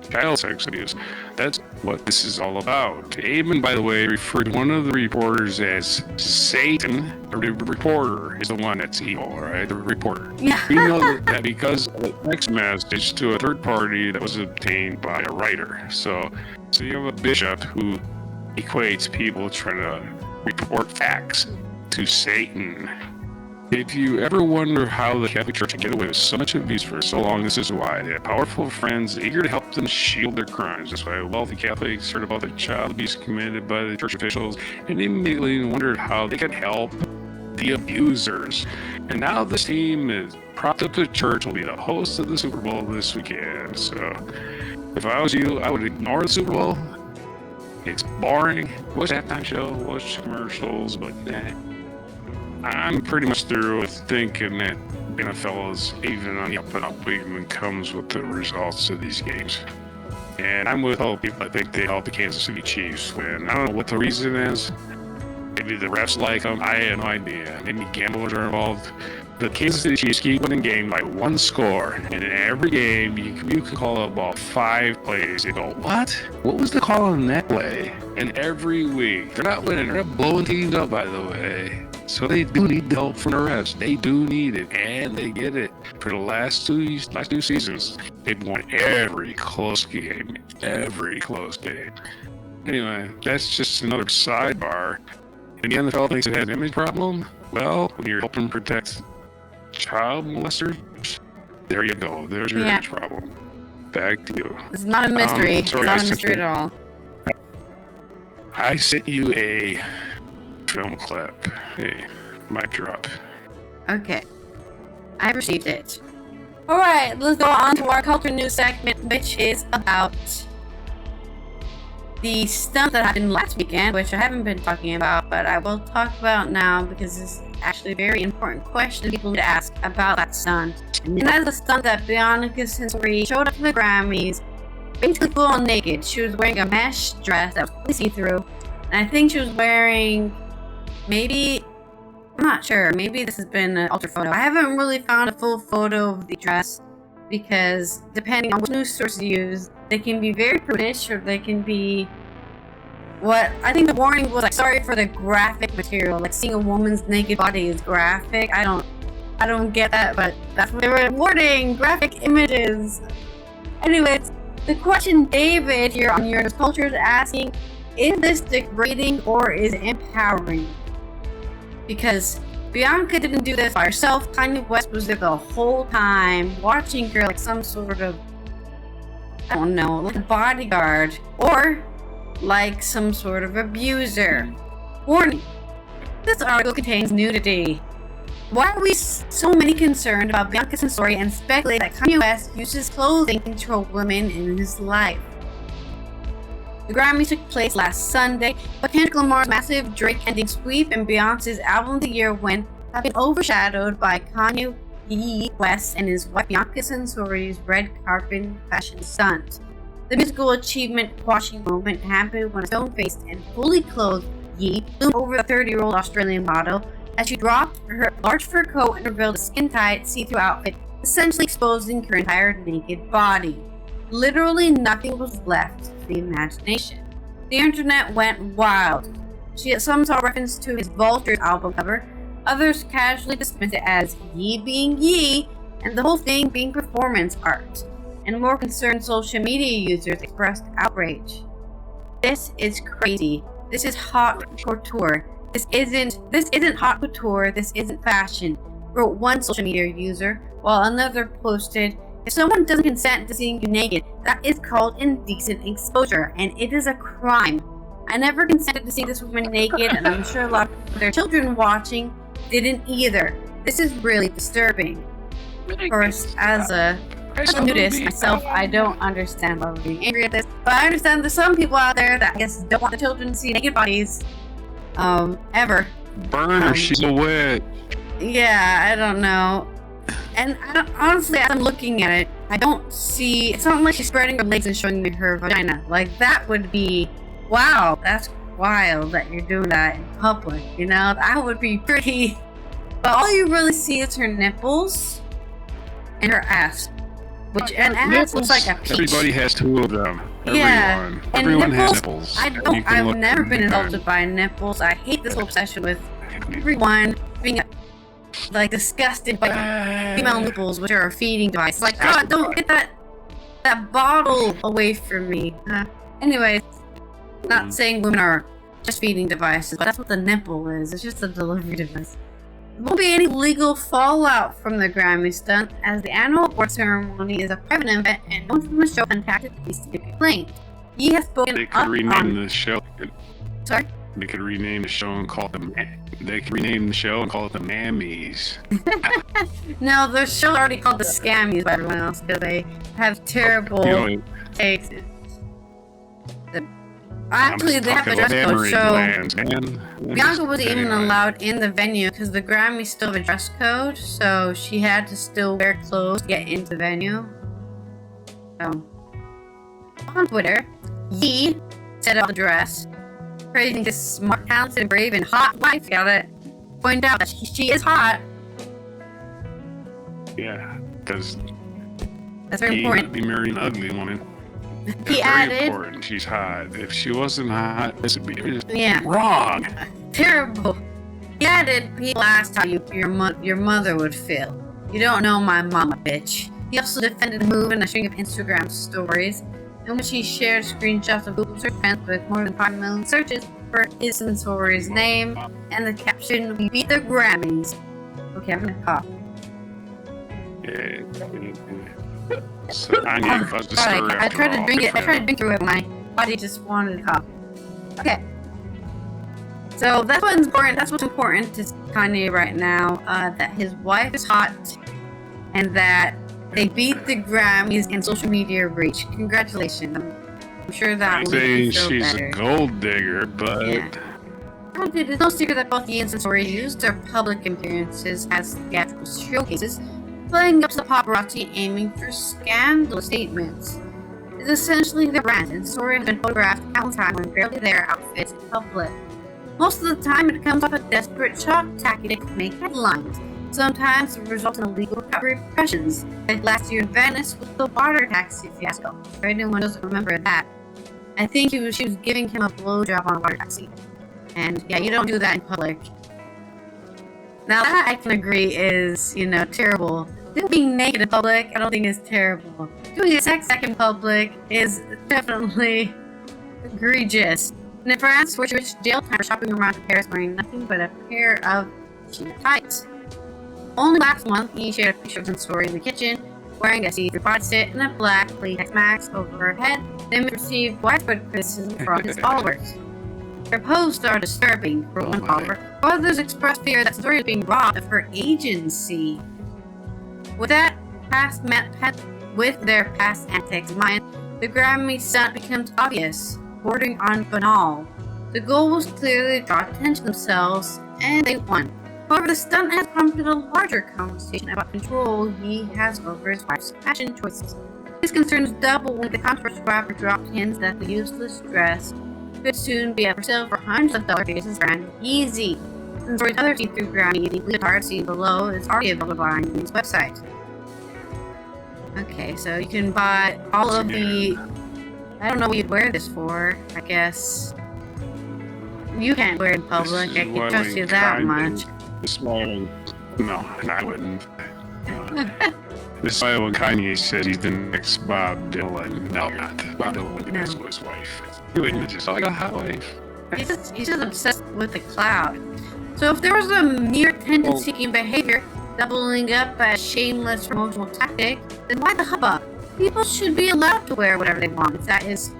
[SPEAKER 2] Child sex abuse. That's what this is all about. Eamon, by the way, referred to one of the reporters as Satan. The reporter is the one that's evil, right? The reporter.
[SPEAKER 1] Yeah.
[SPEAKER 2] We know that because of a text message to a third party that was obtained by a writer. So you have a bishop who equates people trying to report facts to Satan. If you ever wonder how the Catholic Church can get away with so much abuse for so long, this is why. They have powerful friends eager to help them shield their crimes. That's why wealthy Catholics heard about the child abuse committed by the church officials and immediately wondered how they could help the abusers. And now this team is propped up the church will be the host of the Super Bowl this weekend. So if I was you, I would ignore the Super Bowl. It's boring. Watch halftime show, watch commercials, but I'm pretty much through with thinking that NFL is even on the up and up even when it comes with the results of these games. And I'm with all people. I think they help the Kansas City Chiefs win. I don't know what the reason is. Maybe the refs like them. I have no idea. Maybe gamblers are involved. The Kansas City Chiefs keep winning game by one score. And in every game, you can call about 5 plays. You go, what? What was the call on that play? And every week, they're not winning. They're not blowing teams up, by the way. So they do need the help from the refs. They do need it, and they get it. For the last two seasons, they've won every close game. Every close game. Anyway, that's just another sidebar. And the NFL thinks it has an image problem. Well, when you're helping protect child molesters, there you go. There's your image problem. Back to you.
[SPEAKER 1] It's not a mystery. It's not a mystery at all.
[SPEAKER 2] I sent you a film clip. Hey, mic drop.
[SPEAKER 1] Okay. I received it. Alright, let's go on to our culture news segment, which is about the stunt that happened last weekend, which I haven't been talking about, but I will talk about now because it's actually a very important question people need to ask about that stunt. And that is the stunt that Bianca Censori showed up to the Grammys, basically full on naked. She was wearing a mesh dress that was completely see-through, and I think she was wearing I'm not sure, maybe this has been an altered photo. I haven't really found a full photo of the dress because depending on which news source you use, they can be very prudish or they can be what I think the warning was like, sorry for the graphic material, like seeing a woman's naked body is graphic. I don't get that, but that's what they were warning, graphic images. Anyways, the question David here on Your Culture is asking, is this degrading or is it empowering? Because Bianca didn't do this by herself. Kanye West was there the whole time, watching her like some sort of, I don't know, like a bodyguard or like some sort of abuser. Warning: this article contains nudity. Why are we so many concerned about Bianca Censori and speculate that Kanye West uses clothing to control women in his life? The Grammys took place last Sunday, but Kendrick Lamar's massive Drake-ending sweep and Beyonce's Album of the Year win have been overshadowed by Kanye West and his wife Bianca Censori's red carpet fashion stunt. The musical achievement-quashing moment happened when a stone-faced and fully clothed Ye loomed over the 30-year-old Australian model as she dropped her large fur coat and revealed a skin-tight, see-through outfit, essentially exposing her entire naked body. Literally nothing was left to the imagination. The internet went wild. Some saw reference to his Vultures album cover, others casually dismissed it as Ye being Ye, and the whole thing being performance art. And more concerned social media users expressed outrage. This is crazy. This is haute couture. This isn't haute couture. This isn't fashion, wrote one social media user, while another posted, if someone doesn't consent to seeing you naked, that is called indecent exposure, and it is a crime. I never consented to see this woman naked, and I'm sure a lot of their children watching didn't either. This is really disturbing. First, as a nudist myself, I don't understand why we're being angry at this, but I understand there's some people out there that I guess don't want the children to see naked bodies, ever.
[SPEAKER 2] Burn her, she's a witch.
[SPEAKER 1] Yeah, I don't know. And honestly, as I'm looking at it, I don't see, it's not like she's spreading her legs and showing me her vagina. Like, that would be, wow, that's wild that you're doing that in public, you know? That would be pretty, but all you really see is her nipples and her ass. And ass looks like a peach.
[SPEAKER 2] Everybody has two of them.
[SPEAKER 1] Yeah,
[SPEAKER 2] Everyone
[SPEAKER 1] nipples,
[SPEAKER 2] has nipples.
[SPEAKER 1] I've never been insulted by nipples. I hate this whole obsession with everyone being like disgusted by female nipples, which are a feeding device. Like, God, don't get that bottle away from me. Anyways, not saying women are just feeding devices, but that's what the nipple is. It's just a delivery device. There won't be any legal fallout from the Grammy stunt, as the annual award ceremony is a private event and no one from the show contacted police to complain. He has spoken
[SPEAKER 2] They could rename the show.
[SPEAKER 1] Sorry?
[SPEAKER 2] They could rename the show and call it They could rename the show and call it the Mammies.
[SPEAKER 1] No, the show's already called the Scammies by everyone else because they have terrible takes. Actually, they have a dress code, so Bianca wasn't even allowed in the venue because the Grammys still have a dress code, so she had to still wear clothes to get into the venue. So, on Twitter, Yee set up the dress, praising his smart, talented, brave, and hot wife. Got it? Pointed out that she is hot.
[SPEAKER 2] Yeah, because
[SPEAKER 1] that's very important.
[SPEAKER 2] Be marrying an ugly woman.
[SPEAKER 1] He added,
[SPEAKER 2] important. She's hot. If she wasn't hot, this would be
[SPEAKER 1] wrong.
[SPEAKER 2] wrong.
[SPEAKER 1] Terrible. He added, people asked how your mother would feel. You don't know my mama, bitch. He also defended the move in a string of Instagram stories, in which he shared screenshots of Google search trends with more than 5 million searches for his and Sori's name, and the caption, "We beat the Grammys." Okay, I'm gonna cough.
[SPEAKER 2] So I
[SPEAKER 1] tried to drink through it. My body just wanted to cough. Okay. So that's what's important. That's what's important to Kanye right now. That his wife is hot, and that they beat the Grammys in social media reach. Congratulations. I'm sure that will make you feel
[SPEAKER 2] she's
[SPEAKER 1] better.
[SPEAKER 2] A gold digger, but
[SPEAKER 1] It's no secret that both Ye and Sori used their public appearances as theatrical showcases, playing up to the paparazzi aiming for scandal statements. It's essentially their brand, and Sori has been photographed countless times wearing barely their outfits in public. Most of the time, it comes off a desperate shock tactic to make headlines. Sometimes it results in illegal repercussions, like last year in Venice with the water taxi fiasco. For anyone who doesn't remember that, I think she was giving him a blowjob on a water taxi. And yeah, you don't do that in public. Now that I can agree is, terrible. Being naked in public, I don't think is terrible. Doing a sex act in public is definitely egregious. And in France, where she was jail time for shopping around Paris wearing nothing but a pair of cheap tights. Only last month, he shared a picture of some story in the kitchen, wearing a see-through bodysuit and a black latex mask over her head. The image received widespread criticism from his followers. Her posts are disturbing, for one follower. Others expressed fear that Sori is being robbed of her agency. With their past antics in mind, the Grammy stunt becomes obvious, bordering on banal. The goal was clearly to draw attention to themselves, and they won. However, the stunt has prompted a larger conversation about control he has over his wife's fashion choices. His concerns double when the controversial rapper dropped hints that the useless dress could soon be up for sale for hundreds of dollars via his brand Yeezy. And Sori's other see-through Grammy leotard seen below is already available on his website. Okay, so you can buy all of the... I don't know what you'd wear this for, I guess. You can't wear it in public, I can trust you that much.
[SPEAKER 2] No, I wouldn't. This is why when Kanye said he's the next Bob Dylan. No, you're not. Bob Dylan would be next to his wife. He wouldn't just like a hot wife.
[SPEAKER 1] He's just obsessed with the cloud. So if there was a mere attention-seeking behavior doubling up as shameless promotional tactic, then why the hubbub? People should be allowed to wear whatever they want if that is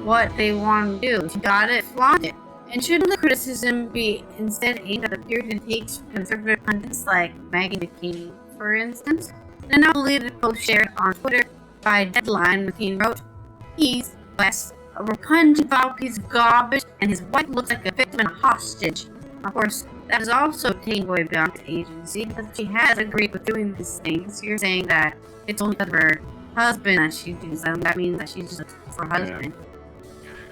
[SPEAKER 1] what they want to do. If you got it, flaunt it. And shouldn't the criticism be instead aimed at the period it takes conservative pundits like Maggie McCain, for instance? And now believe the post shared on Twitter by Deadline, McCain wrote, "He's West, a repugnant foul piece of garbage, and his wife looks like a victim and a hostage." Of course, that is also obtained by Bianca's agency, because she has agreed with doing these things. You're saying that it's only because of her husband that she does them. That means that she's just for her husband.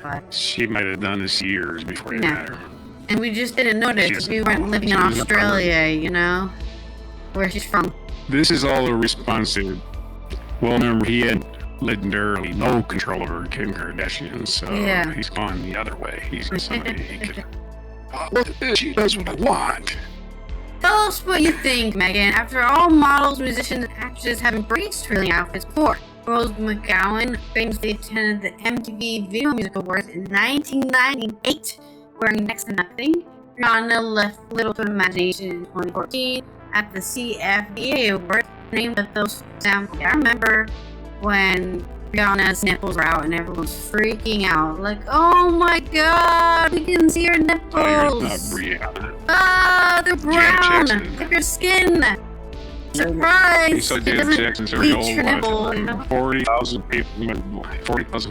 [SPEAKER 1] But
[SPEAKER 2] she might have done this years before he met her.
[SPEAKER 1] And we just didn't notice because we weren't living in Australia, where she's from.
[SPEAKER 2] This is all a response to, well, remember, he had literally no control over Kim Kardashian, so he's gone the other way. He's somebody he could... she does what I want.
[SPEAKER 1] Tell us what you think, Megan. After all, models, musicians, and actresses have embraced thrilling outfits before. Rose McGowan famously attended the MTV Video Music Awards in 1998, wearing next to nothing. Rihanna left little to imagination in 2014 at the CFDA Awards, named the those example. I remember when Rihanna's nipples were out and everyone's freaking out. Like, oh my god, we can see her nipples!
[SPEAKER 2] Oh, you're not Rihanna.
[SPEAKER 1] Ah, they're brown! Like her skin! Surprise!
[SPEAKER 2] You saw Janet Jackson's
[SPEAKER 1] bleach her nipple, you know?
[SPEAKER 2] 40,000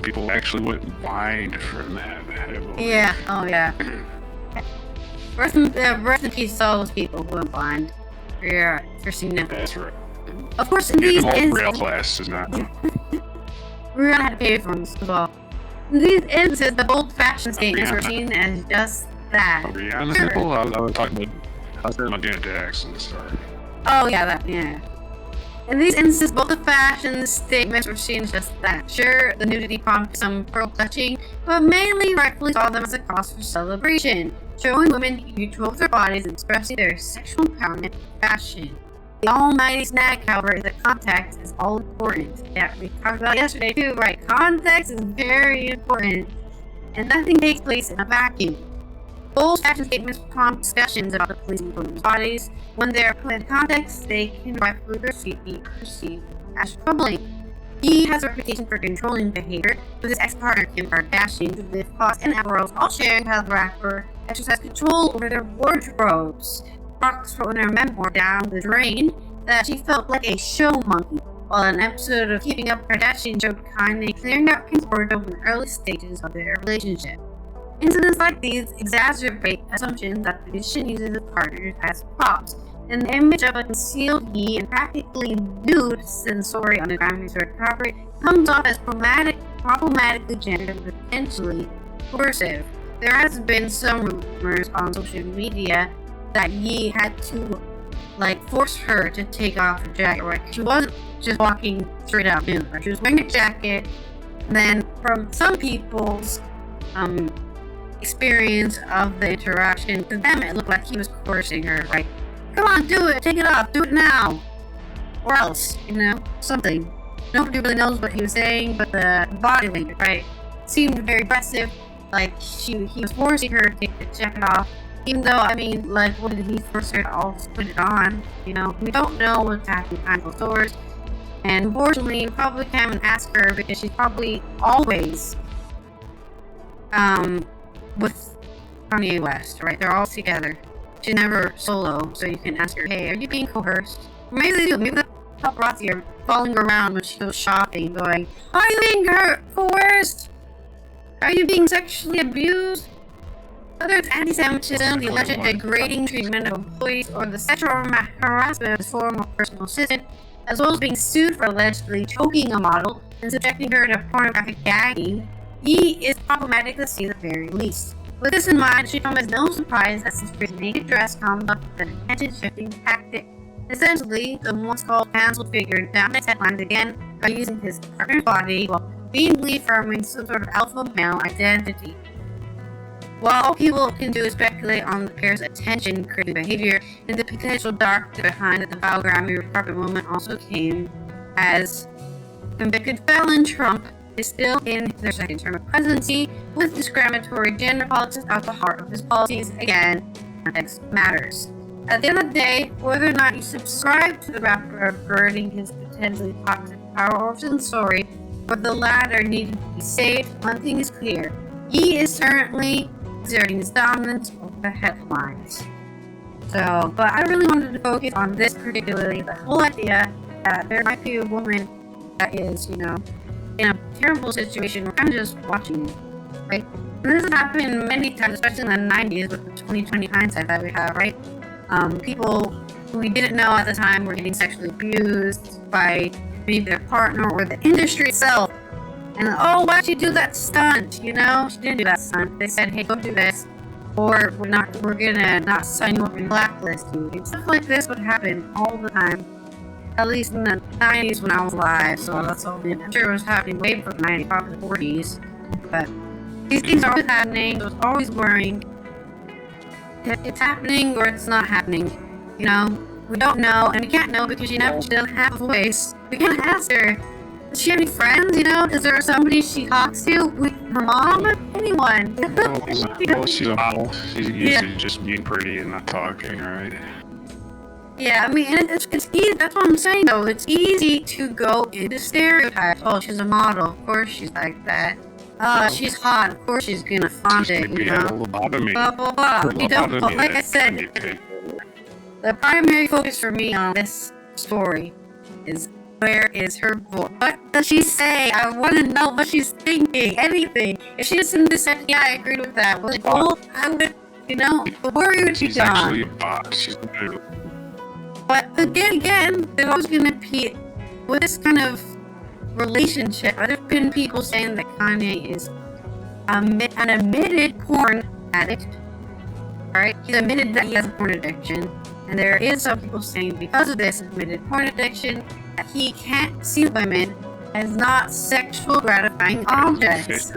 [SPEAKER 2] people actually went blind from that.
[SPEAKER 1] Yeah, oh yeah. Rest in peace to all those people who went blind for seeing nipples.
[SPEAKER 2] That's right.
[SPEAKER 1] Of course, in these
[SPEAKER 2] the whole
[SPEAKER 1] instances,
[SPEAKER 2] rail class is not.
[SPEAKER 1] Rihanna had to pay for them as well. In these instances, the old-fashioned statements were seen as just that.
[SPEAKER 2] Rihanna's nipple? I was talking about Janet Jackson's story.
[SPEAKER 1] Oh yeah, yeah. In these instances, both the fashion statements were seen as just that. Sure, the nudity prompted some pearl clutching, but mainly rightfully saw them as a cause for celebration, showing women who control their bodies and expressing their sexual empowerment in fashion. The almighty snag, however, is that context is all important. Yeah, we talked about yesterday too, right? Context is very important, and nothing takes place in a vacuum. Bold fashion statements prompt discussions about the policing of women's bodies. When they are put in context, they can rightfully be perceived as troubling. He has a reputation for controlling behavior, with his ex-partner Kim Kardashian, Judith Fox, and Amber Rose all sharing how the rapper exercised control over their wardrobes. Fox wrote in her memoir, Down the Drain, that she felt like a show monkey, while an episode of Keeping Up Kardashian showed Kanye clearing out Kim's wardrobe in the early stages of their relationship. Incidents like these exacerbate assumptions that the musician uses his partners as props, and the image of a concealed he and practically nude sensory on a Grammy-certified property comes off as problematically gendered and potentially coercive. There has been some rumors on social media that Ye had to force her to take off her jacket. Right? She wasn't just walking straight out nude. Right? She was wearing a jacket, and then from some people's experience of the interaction, to them it looked like he was coercing her, right? Come on, do it, take it off, do it now, or else, something. Nobody really knows what he was saying, but the body language, right, seemed very aggressive, like he was forcing her to take the jacket off, even though, what did he force her to also put it on? We don't know what's happening behind those doors, and unfortunately, we probably can't even ask her because she's probably always, with Kanye West, right? They're all together. She's never solo, so you can ask her, hey, are you being coerced? Or maybe they do. Maybe the paparazzi are following her around when she goes shopping, going, are you being coerced? Are you being sexually abused? Whether it's anti-Semitism, the alleged degrading treatment of employees, or the sexual harassment of his former personal assistant, as well as being sued for allegedly choking a model and subjecting her to pornographic gagging, he is problematic to see at the very least. With this in mind, it should come as no surprise that since his naked dress comes up with an attention-shifting tactic. Essentially, the once called canceled figure dominates headlines again by using his partner's body while being reaffirming some sort of alpha male identity. While all people can do is speculate on the pair's attention-craving behavior, and the potential dark behind the vile Grammy carpet moment also came as convicted felon Trump is still in their second term of presidency, with discriminatory gender politics at the heart of his policies. Again, context matters. At the end of the day, whether or not you subscribe to the rapper averting his potentially toxic power origin story, or the latter needed to be saved, one thing is clear. He is certainly exerting his dominance over the headlines. But I really wanted to focus on this particularly, the whole idea that there might be a woman that is, in a terrible situation. We're kind of just watching it, right? And this has happened many times, especially in the 90s with the 2020 hindsight that we have, right? People who we didn't know at the time were getting sexually abused by maybe their partner or the industry itself. And why'd you do that stunt? She didn't do that stunt. They said, hey, go do this, or we're gonna not sign you up and blacklist you. And stuff like this would happen all the time. At least in the 90s when I was alive, so that's all. I'm sure it was happening way before the 90s, probably the 40s. But these things are always happening, so it's always worrying. It's happening or it's not happening. We don't know, and we can't know because she doesn't have a voice. We can't ask her. Does she have any friends? Is there somebody she talks to with her mom? anyone.
[SPEAKER 2] Well, she's a model. She's used to just being pretty and not talking, right?
[SPEAKER 1] Yeah, I mean, it's easy. That's what I'm saying, though. It's easy to go into stereotypes. Oh, she's a model. Of course she's like that. She's hot. Of course she's gonna flaunt it, you know? Blah, blah, blah. You don't, like I said, the primary focus for me on this story is where is her voice? What does she say? I want to know what she's thinking. Anything. If she just said, yeah, I agreed with that. Well, I would, you know, the worry would be
[SPEAKER 2] She's
[SPEAKER 1] gone.
[SPEAKER 2] actually a bot. She's new.
[SPEAKER 1] But again, there's always going to be, with this kind of relationship, there's been people saying that Kanye is an admitted porn addict. Alright? He's admitted that he has a porn addiction. And there is some people saying because of this admitted porn addiction, that he can't see women as not sexual gratifying objects.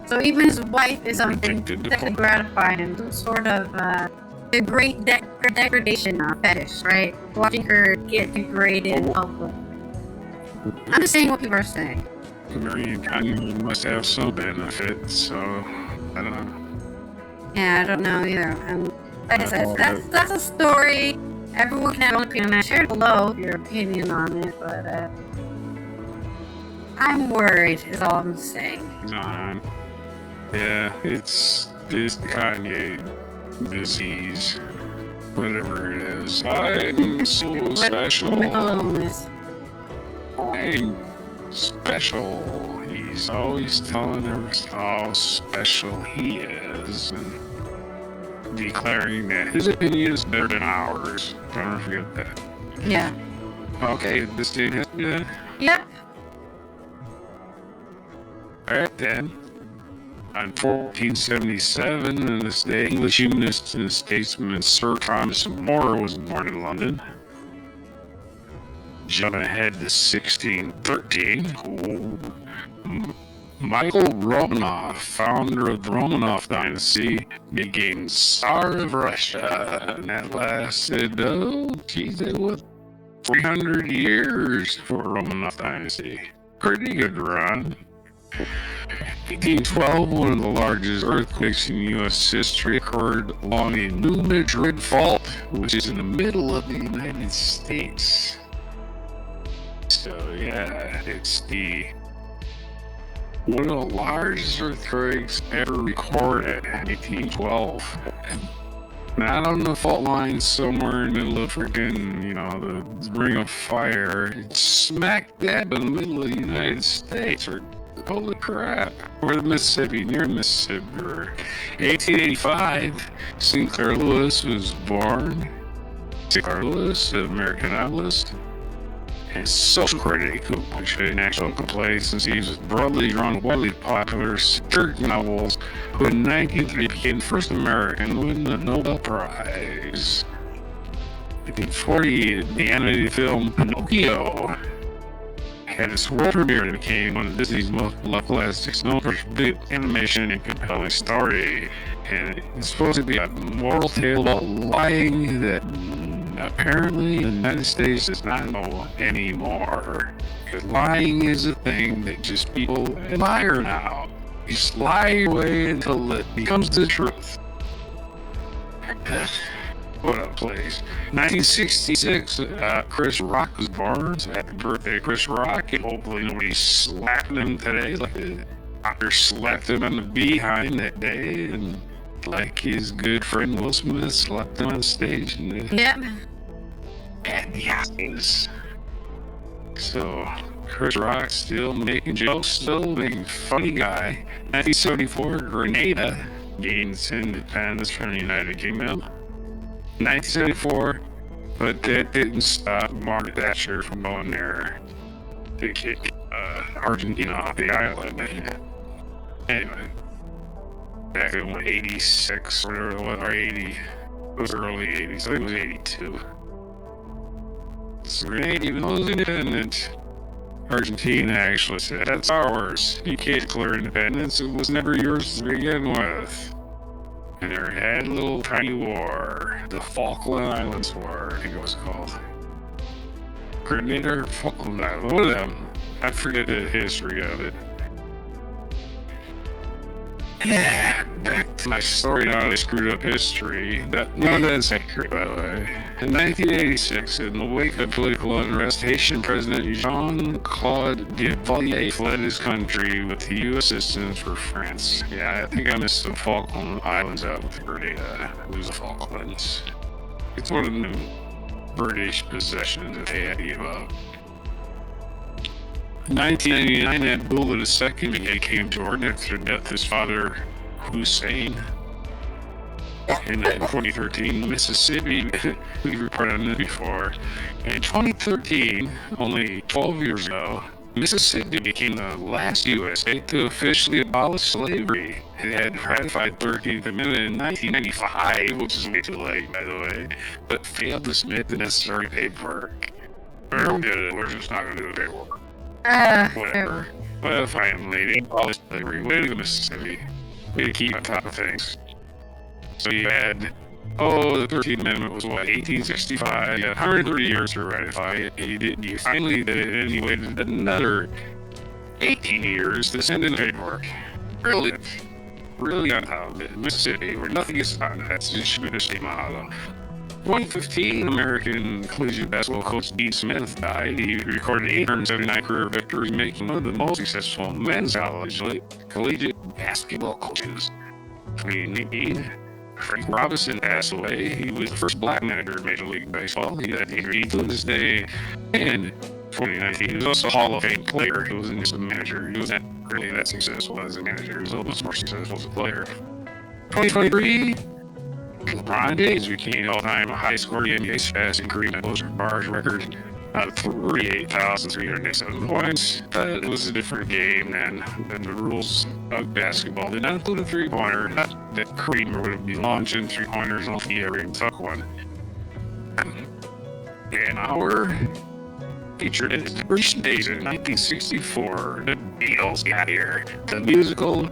[SPEAKER 1] So even his wife is something that can gratify him, some sort of a great degradation fetish, right? Watching her get degraded in public. I'm just saying what people are saying.
[SPEAKER 2] Kanye must have some benefit, so I don't know.
[SPEAKER 1] Yeah, I don't know either. Like I said, that's a story. Everyone can have an opinion on that. Share below your opinion on it, but I'm worried is all I'm saying.
[SPEAKER 2] Yeah, it's Kanye disease, whatever it is. I'm so special.
[SPEAKER 1] Mental illness.
[SPEAKER 2] I'm special. He's always telling us how special he is and declaring that his opinion is better than ours. Don't forget that.
[SPEAKER 1] Yeah.
[SPEAKER 2] Okay, this thing has to be done.
[SPEAKER 1] Yep.
[SPEAKER 2] Alright then. In 1477, in this day, English humanist and statesman Sir Thomas More was born in London. Jumping ahead to 1613, Michael Romanov, founder of the Romanov dynasty, became Tsar of Russia, and that lasted, 300 years for Romanov dynasty. Pretty good run. 1812, one of the largest earthquakes in U.S. history occurred along the New Madrid Fault, which is in the middle of the United States. So yeah, it's one of the largest earthquakes ever recorded in 1812. Not on the fault line somewhere in the middle of freaking, the Ring of Fire. It's smack dab in the middle of the United States. Holy crap. Over the Mississippi, near Mississippi. 1885, Sinclair Lewis was born. Sinclair Lewis, an American novelist and social critic who portrayed national complaints since he was broadly drawn widely popular satiric novels, who in 1903 became the first American to win the Nobel Prize. 1940, the animated film Pinocchio had its world premiere and became one of Disney's most beloved classics, known for its big animation and compelling story. And it's supposed to be a moral tale about lying that apparently the United States does not know anymore. Because lying is a thing that just people admire now. You just lie away until it becomes the truth. What a place. 1966, Chris Rock was born. So happy birthday, Chris Rock. And hopefully nobody slapped him today like the doctor slapped him on the behind that day. And like his good friend Will Smith slapped him on stage.
[SPEAKER 1] Yep.
[SPEAKER 2] At the Oscars. So, Chris Rock still making jokes, still making funny guy. 1974, Grenada gains independence from the United Kingdom. 1974, but that didn't stop Margaret Thatcher from going there to kick Argentina off the island. Anyway, back in 86 or whatever it was, or 80, it was early 80s, I think it was 82. So Grenada, even though it was independent, Argentina actually said, that's ours. You can't declare independence, it was never yours to begin with. And they had a little tiny war, the Falkland Islands War, I think it was called. Grenada or Falkland Islands, one of them. I forget the history of it. Yeah, back to my story now. I screwed up history. That's accurate, by the way. In 1986, in the wake of political unrest, Haitian President Jean-Claude Duvalier fled his country with the U.S. assistance for France. Yeah, I think I missed the Falkland Islands out with Bermuda. It was the Falklands. It's one of the British possessions that they had to give up. In 1999, Abdullah II became Jordan after the death of his father, Hussein. In 2013, Mississippi, we reported on this before. In 2013, only 12 years ago, Mississippi became the last U.S. state to officially abolish slavery. It had ratified the 13th Amendment in 1995, which is way too late, by the way, but failed to submit the necessary paperwork. We're just not going to do the paperwork. Whatever. Well, finally, abolish slavery. Way to go, Mississippi. Way to keep on top of things. So you had, the 13th Amendment was what, 1865? You had 130 years to ratify it. You finally did it, and you waited another 18 years to send in the paperwork. Brilliant. Really on top of it. Mississippi, where nothing is done. That's just the state motto. 2015, American collegiate basketball coach Dean Smith died. He recorded 879 career victories, making one of the most successful men's collegiate basketball coaches. 2019, Frank Robinson passed away. He was the first black manager in Major League Baseball. He had degree to this day. And 2019, he was also a Hall of Fame player. He wasn't just a manager. He wasn't really that successful as a manager. He was a little bit more successful as a player. 2023, LeBron James became the all-time high-scoring NBA passing career bars record of 38,387 points. But it was a different game than the rules of basketball. Did not include a three-pointer. Not that Kareem would be launching three-pointers off the area and took one. And our featured in the British days in 1964, the Beatles got here. The musical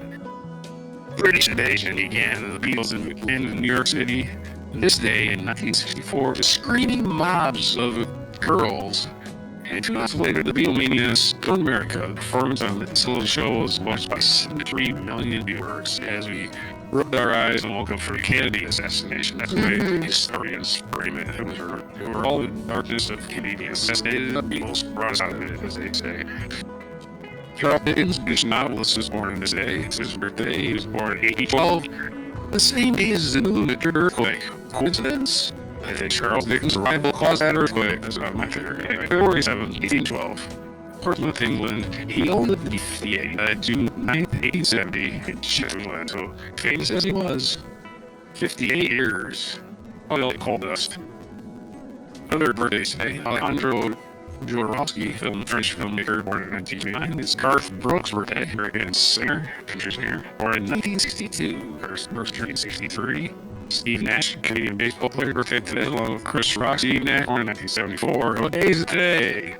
[SPEAKER 2] British invasion began. The Beatles in New York City. This day in 1964, the screaming mobs of girls. And 2 months later, the Beatlemania stormed America. The performance on the television show was watched by 73 million viewers as we rubbed our eyes and woke up for the Kennedy assassination. That's the way historians frame it. It was all the darkness of Kennedy being assassinated. The Beatles brought us out of it, as they say. Charles Dickens, British novelist, was born on this day. It's his birthday. He was born in 1812, the same day as the Newton earthquake. Coincidence? I think Charles Dickens' arrival caused that earthquake. That's not my theory. Anyway, February 7, 1812. Portsmouth, England. He only lived to be 58. June 9, 1870, in Sheffield, England. So, famous as he was, 58 years. All coal dust. Other birthdays today. Alejandro Jodorowsky, French filmmaker, born in 1929. It's Garth Brooks' birthday, American singer, country singer, born in 1962. Brooks turned in 63. Steve Nash, Canadian baseball player, birthday today, along with Chris Rock. Steve Nash, born in 1974. What day is it today?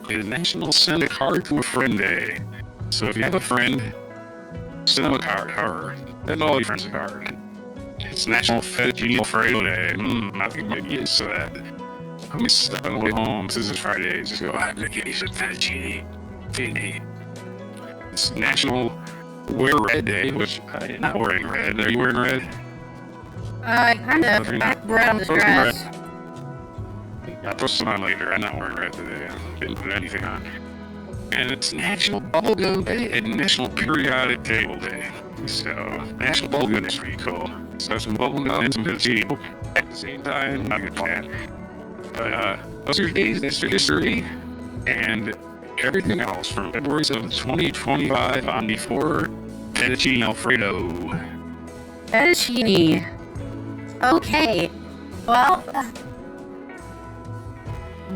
[SPEAKER 2] It is National Send a Card to a Friend Day. So if you have a friend, send them a card, or send all your friends a card. It's National Fettuccine Alfredo Day. I think I get used to that. Let me step on the way home. This is Friday. Just go, I'm going to get you some fettuccine. It's National Wear Red Day, which I'm not wearing red. Are you wearing red?
[SPEAKER 1] I kind of have red on the dress.
[SPEAKER 2] I'll put some on later. I'm not wearing red today. I didn't put anything on. And it's National Bubblegum Day and National Periodic Table Day. So, National Bubblegum is pretty cool. So, some bubblegum and some fettuccine at the same time. Not a good plan. But those are days, that's history, and everything else from February 7th, 2025 on before Fettuccine Alfredo.
[SPEAKER 1] Fettuccine. Okay. Well,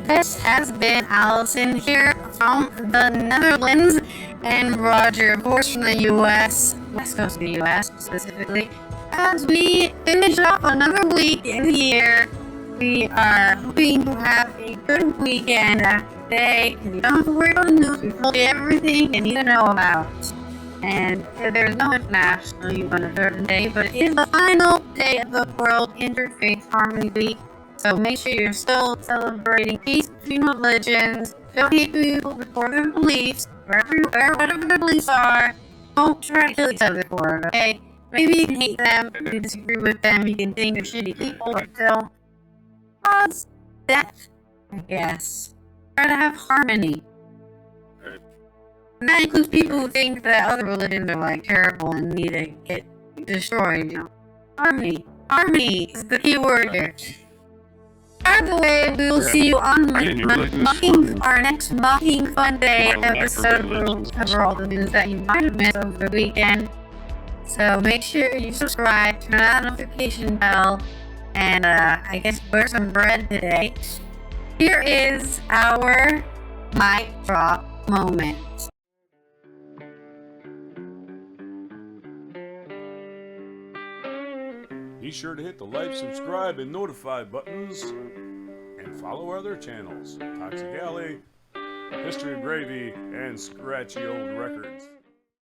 [SPEAKER 1] this has been Allison here from the Netherlands, and Roger, of course, from the U.S., West Coast of the U.S. specifically, as we finish off another week in the year. We are hoping to have a good weekend today. You don't have to worry about the news. We told you everything you need to know about. And there's no international humanitarian day, but it is the final day of the World Interfaith Harmony Week. So make sure you're still celebrating peace between religions. Don't hate people for their beliefs, whatever their beliefs are. don't try to kill each other for it, okay? Maybe you can hate them, you can disagree with them, you can think they're shitty people, but don't cause death, I guess. Try to have harmony. And that includes people who think that other religions are like terrible and need to get destroyed, you know. Harmony. Harmony is the key word here. By the way, we will see you on our next Mocking Fun Day episode. We'll cover all the news that you might have missed over the weekend. So make sure you subscribe, turn on the notification bell, and I guess wear some bread today. Here is our mic drop moment.
[SPEAKER 3] Be sure to hit the like, subscribe, and notify buttons, and follow our other channels, Toxic Alley, History of Gravy, and Scratchy Old Records.